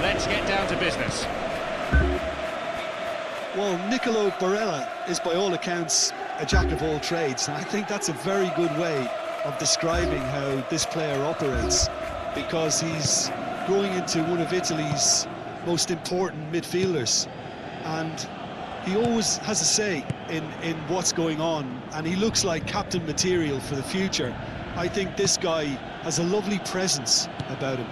let's get down to business. Well, Nicolo Barella is by all accounts a jack of all trades, and I think that's a very good way of describing how this player operates, because he's growing into one of Italy's most important midfielders, and he always has a say in what's going on, and he looks like captain material for the future. I think this guy has a lovely presence about him.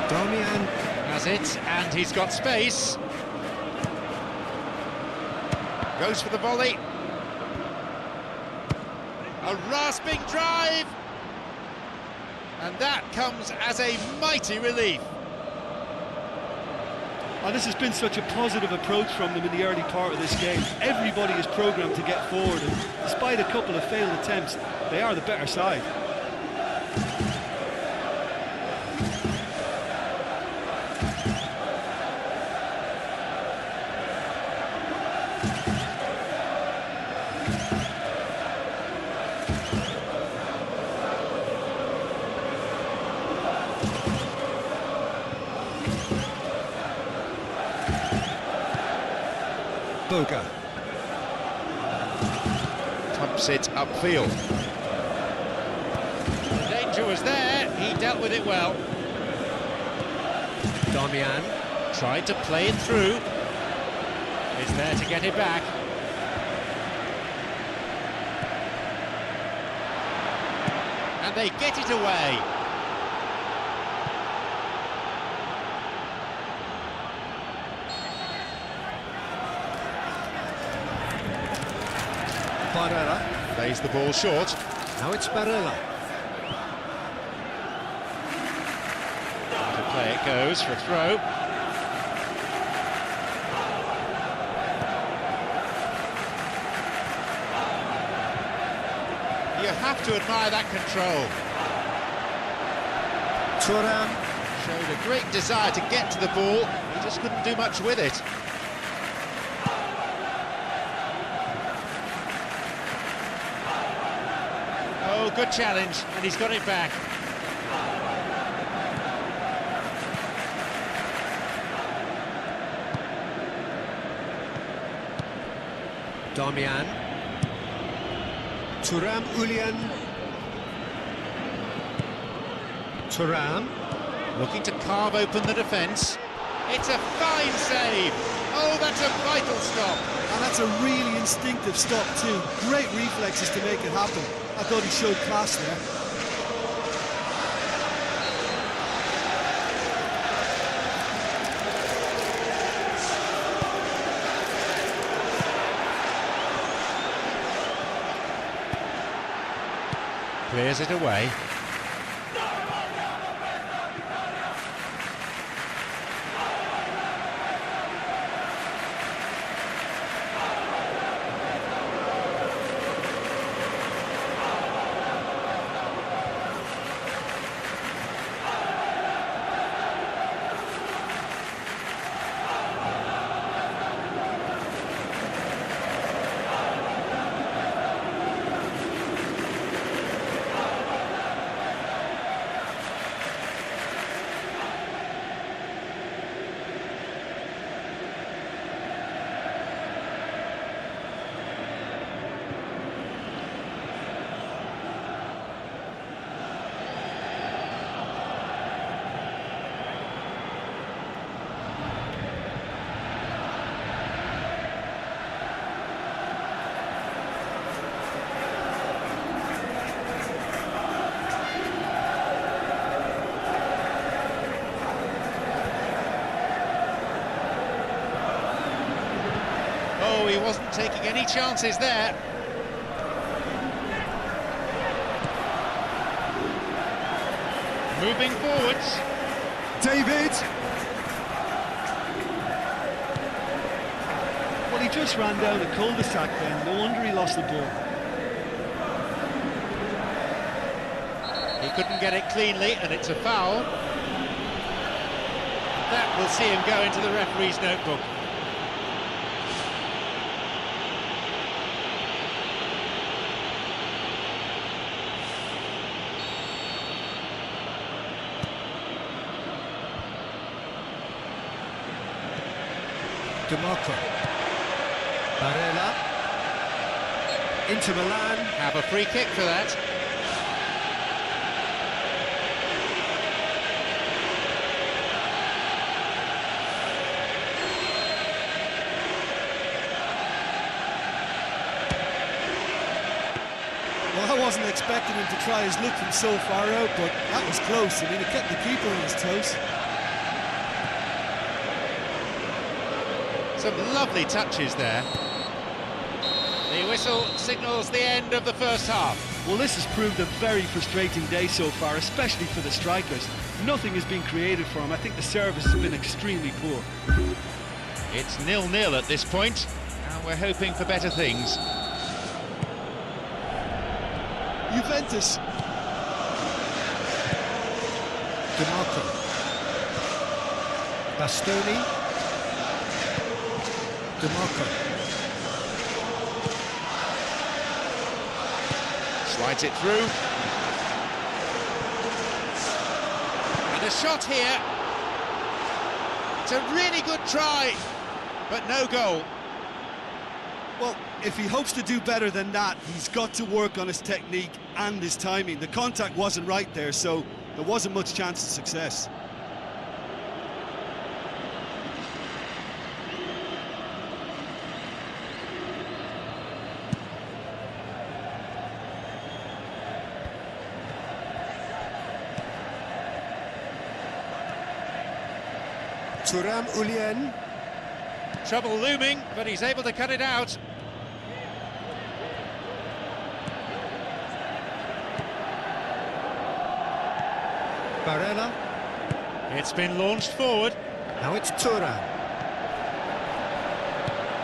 Damian Has it, and he's got space. Goes for the volley. A rasping drive. And that comes as a mighty relief. Oh, this has been such a positive approach from them in the early part of this game. Everybody is programmed to get forward, and despite a couple of failed attempts, they are the better side. Boga. Pumps it upfield. The danger was there, he dealt with it well. Damian. Tried to play it through. Is there to get it back. And they get it away. Barella. Plays the ball short. Now it's Barella. To play it goes for a throw. You have to admire that control. Thuram. Showed a great desire to get to the ball. He just couldn't do much with it. Oh, good challenge, and he's got it back. Damian. Thuram Ulian. Thuram. Looking to carve open the defence. It's a fine save. Oh, that's a vital stop. And that's a really instinctive stop too. Great reflexes to make it happen. I thought he showed class there. Clears it away. Not taking any chances there. Moving forwards. David! Well, he just ran down a cul-de-sac then. No wonder he lost the ball. He couldn't get it cleanly, and it's a foul. That will see him go into the referee's notebook. DeMarco. Barella. Into Milan. Have a free kick for that. Well, I wasn't expecting him to try his luck from so far out, but that was close. I mean, it kept the keeper on his toes. Some lovely touches there. The whistle signals the end of the first half. Well, this has proved a very frustrating day so far, especially for the strikers. Nothing has been created for them. I think the service has been extremely poor. It's 0-0 at this point, and we're hoping for better things. Juventus. DeMarco. Bastoni. DeMarco. Slides it through. And a shot here. It's a really good try, but no goal. Well, if he hopes to do better than that, he's got to work on his technique and his timing. The contact wasn't right there, so there wasn't much chance of success. Thuram Ulien. Trouble looming, but he's able to cut it out. Barella. It's been launched forward. Now it's Thuram.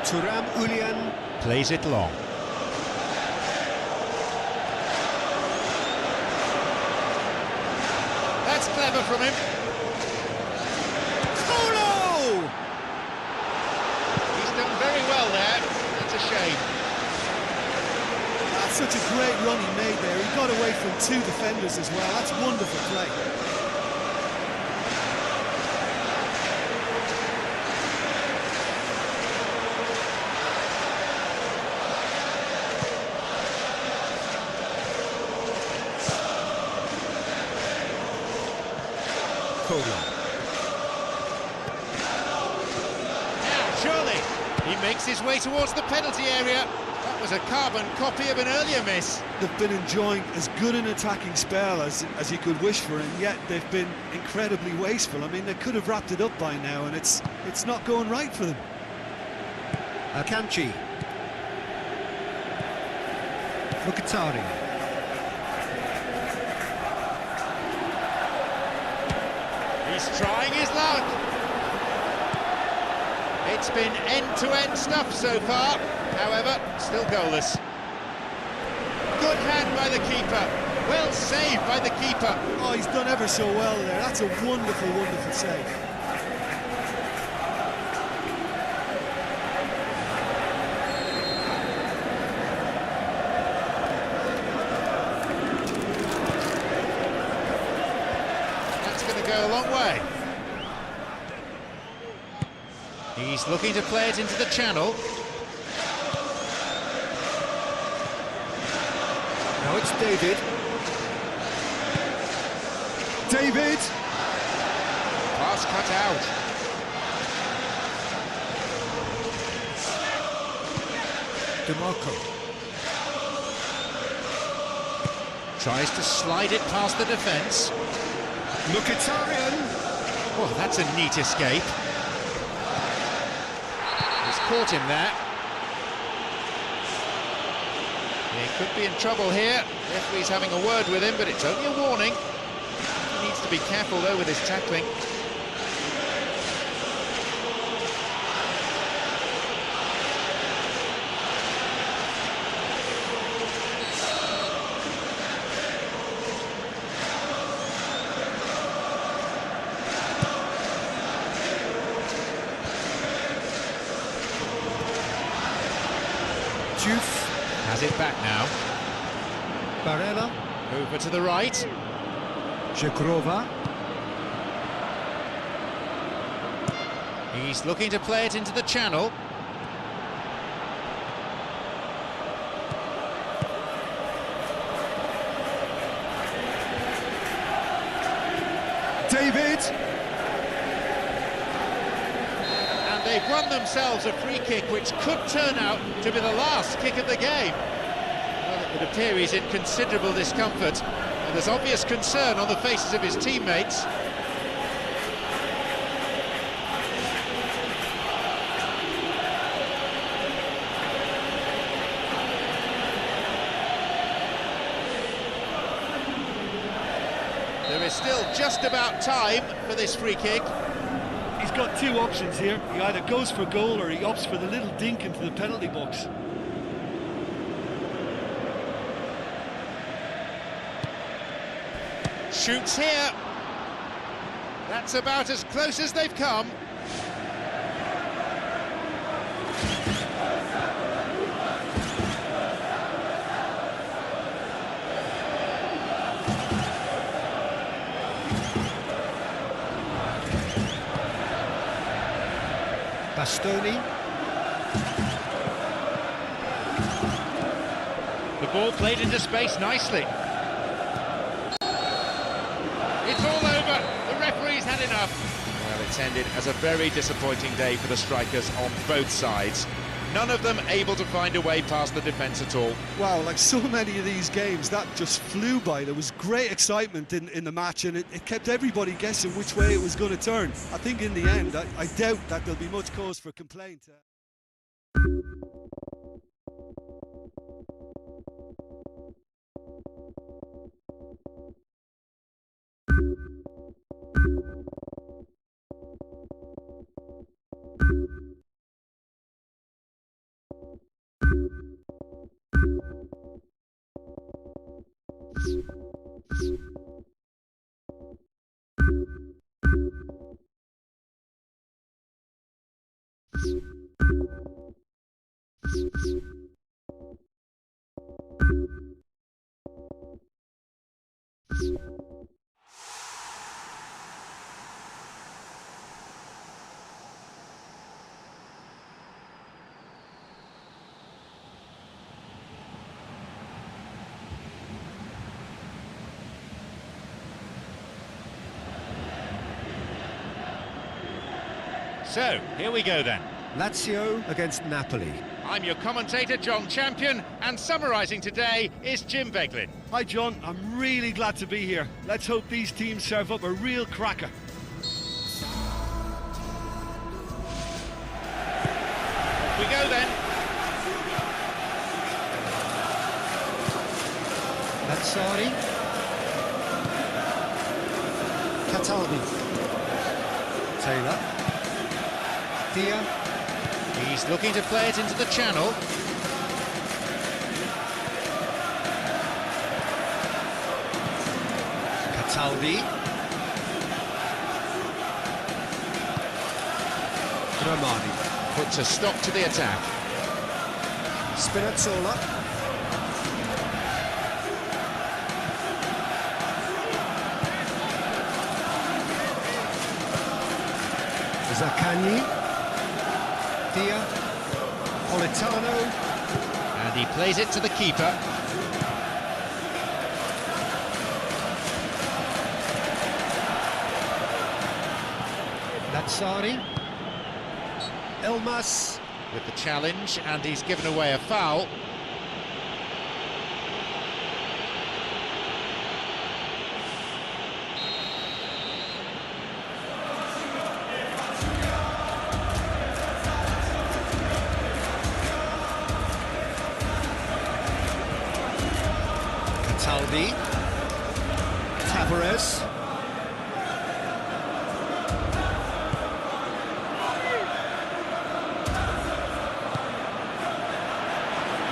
Thuram Ulien. Plays it long. That's clever from him. Oh no! He's done very well there. That's a shame. That's such a great run he made there. He got away from two defenders as well. That's wonderful play. Now, surely, he makes his way towards the penalty area. That was a carbon copy of an earlier miss. They've been enjoying as good an attacking spell as you could wish for, and yet they've been incredibly wasteful. I mean, they could have wrapped it up by now, and it's not going right for them. Akanji. Mkhitaryan. He's trying his luck. It's been end-to-end stuff so far, however, still goalless. Good hand by the keeper. Well saved by the keeper. Oh, he's done ever so well there. That's a wonderful, wonderful save. That's going to go a long way. He's looking to play it into the channel. Now it's David. David! Pass cut out. DeMarco. Tries to slide it past the defence. Mkhitaryan. Oh, that's a neat escape. He's caught him there. He could be in trouble here. The referee's having a word with him, but it's only a warning. He needs to be careful, though, with his tackling. Has it back now. Barella. Over to the right. Żegrova. He's looking to play it into the channel. David. And they've won themselves a free kick which could turn out to be the last kick of the game. Well, it would appear he's in considerable discomfort, and there's obvious concern on the faces of his teammates. There is still just about time for this free kick. He's got two options here. He either goes for goal or he opts for the little dink into the penalty box. Shoots here. That's about as close as they've come. Bastoni. The ball played into space nicely. It's all over. The referee's had enough. Well, it's ended as a very disappointing day for the strikers on both sides. None of them able to find a way past the defence at all. Wow, like so many of these games, that just flew by. There was great excitement in the match, and it kept everybody guessing which way it was going to turn. I think in the end, I doubt that there'll be much cause for complaint. So, here we go then. Lazio against Napoli. I'm your commentator, John Champion, and summarising today is Jim Beglin. Hi John, I'm really glad to be here. Let's hope these teams serve up a real cracker. We go then. Lazzari. Cataldi. Taylor. Dia. He's looking to play it into the channel. Cataldi. Romani. Puts a stop to the attack. Spinazzola. Zaccagni. Dia. Politano. And he plays it to the keeper. Lazzari. Elmas. With the challenge, and he's given away a foul. Cataldi. Tavares.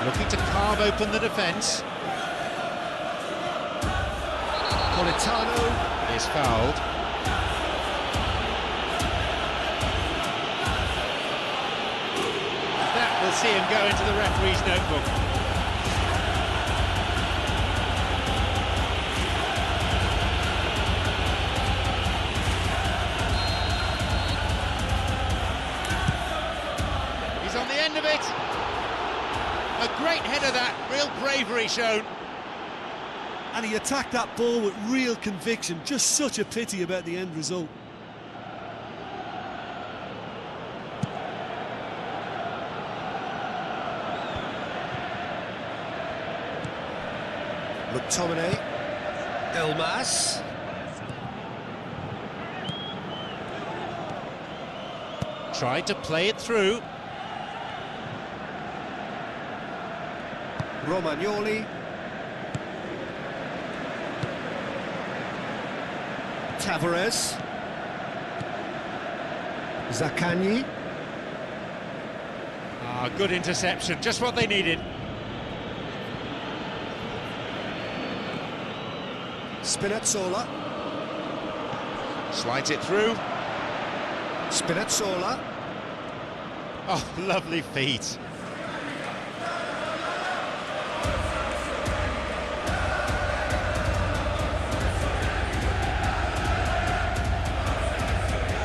Looking to carve open the defence. Politano. Is fouled. That will see him go into the referee's notebook. He's on the end of it. A great header that, real bravery shown. And he attacked that ball with real conviction. Just such a pity about the end result. McTominay. Elmas. Tried to play it through. Romagnoli. Tavares. Zaccagni. Ah, good interception, just what they needed. Spinazzola. Slides it through. Spinazzola. Oh, lovely feet.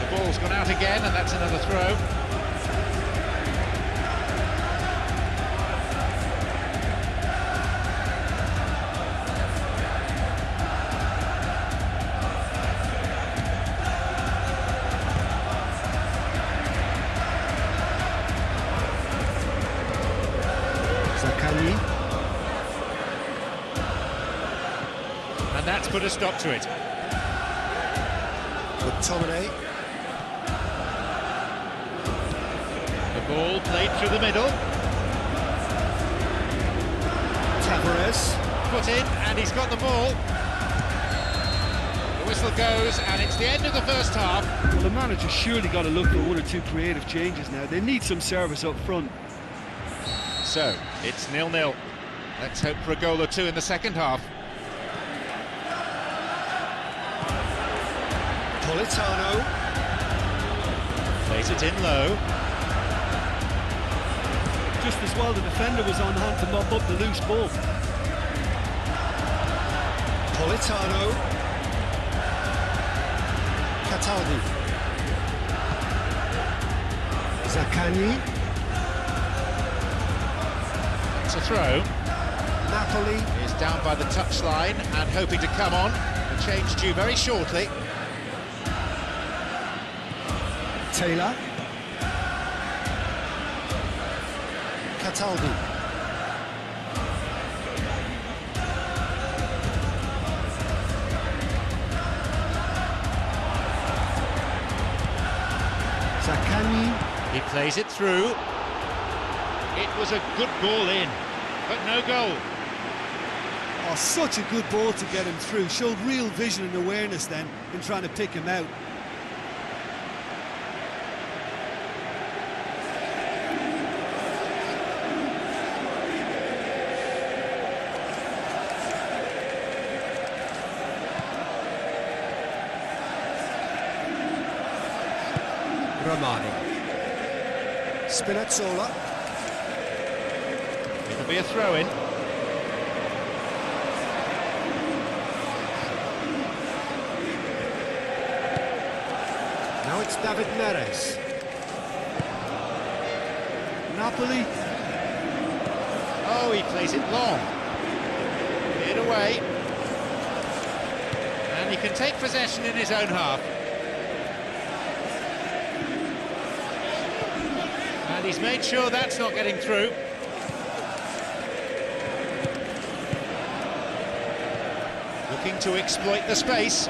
The ball's gone out again, and that's another throw. Zaccagni. And that's put a stop to it. McTominay. The ball played through the middle. Tavares. Put in, and he's got the ball. The whistle goes, and it's the end of the first half. Well, the manager's surely got to look for one or two creative changes now. They need some service up front. So, it's 0-0. Let's hope for a goal or two in the second half. Politano. Plays it in low. Just as well the defender was on hand to mop up the loose ball. Politano. Cataldi. Zaccagni. It's a throw. Napoli. Is down by the touchline and hoping to come on. A change due very shortly. Taylor. Cataldi. Zaccagni. He plays it through. It was a good ball in, but no goal. Oh, such a good ball to get him through. Showed real vision and awareness then in trying to pick him out. Romani. Spinazzola. It'll be a throw-in. Now it's David Neres. Napoli. Oh, he plays it long. Cleared away. And he can take possession in his own half. And he's made sure that's not getting through. Looking to exploit the space.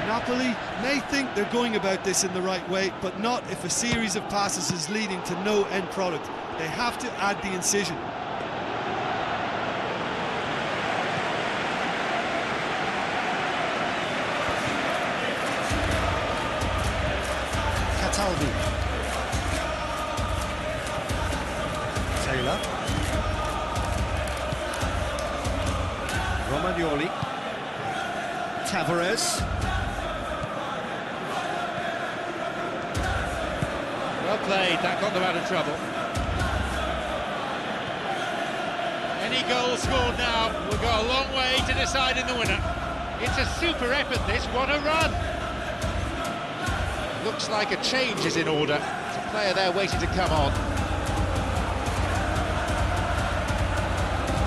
Napoli may think they're going about this in the right way, but not if a series of passes is leading to no end product. They have to add the incision. Cataldi. Taylor. Romagnoli. Tavares. Well played, that got them out of trouble. Any goal scored now will go a long way to deciding the winner. It's a super effort this, what a run! Looks like a change is in order. There's a player there waiting to come on.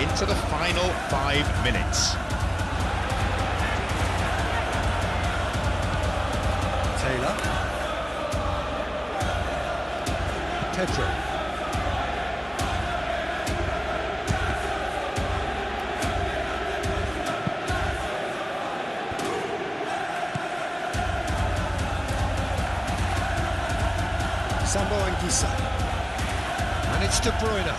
Into the final 5 minutes. Taylor. Pedro. Sambo Anguissa. And it's De Bruyne.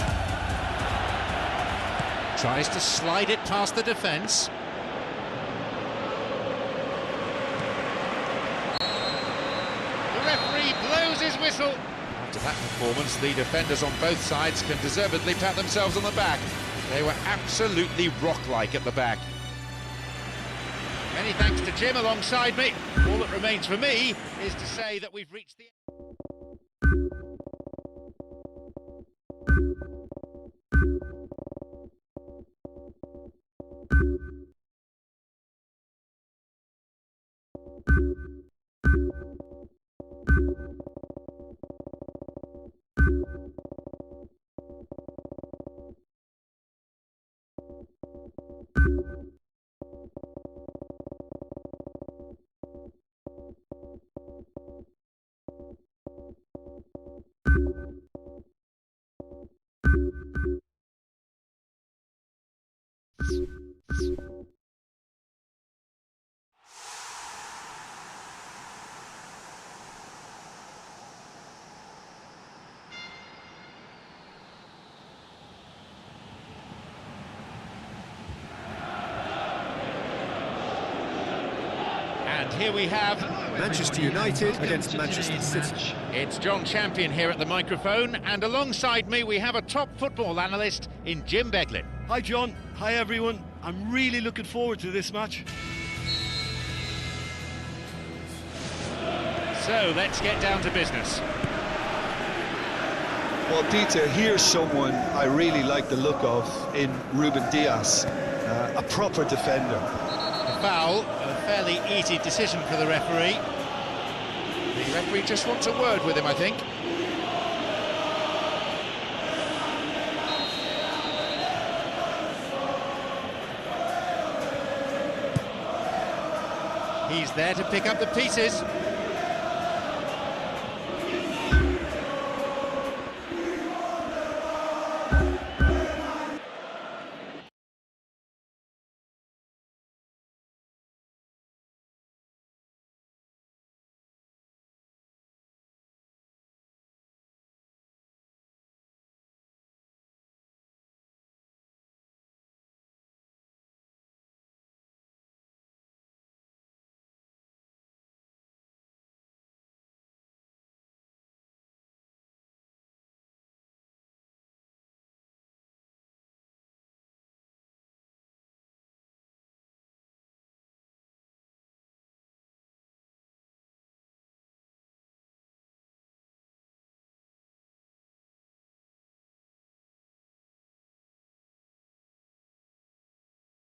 Tries to slide it past the defence. The referee blows his whistle. After that performance, the defenders on both sides can deservedly pat themselves on the back. They were absolutely rock-like at the back. Many thanks to Jim alongside me. All that remains for me is to say that we've reached the... And here we have Manchester United against Manchester City. It's John Champion here at the microphone, and alongside me we have a top football analyst in Jim Beglin. Hi John, hi everyone. I'm really looking forward to this match. So let's get down to business. Well, Peter, here's someone I really like the look of in Ruben Diaz, a proper defender. A foul, a fairly easy decision for the referee. The referee just wants a word with him, I think. He's there to pick up the pieces.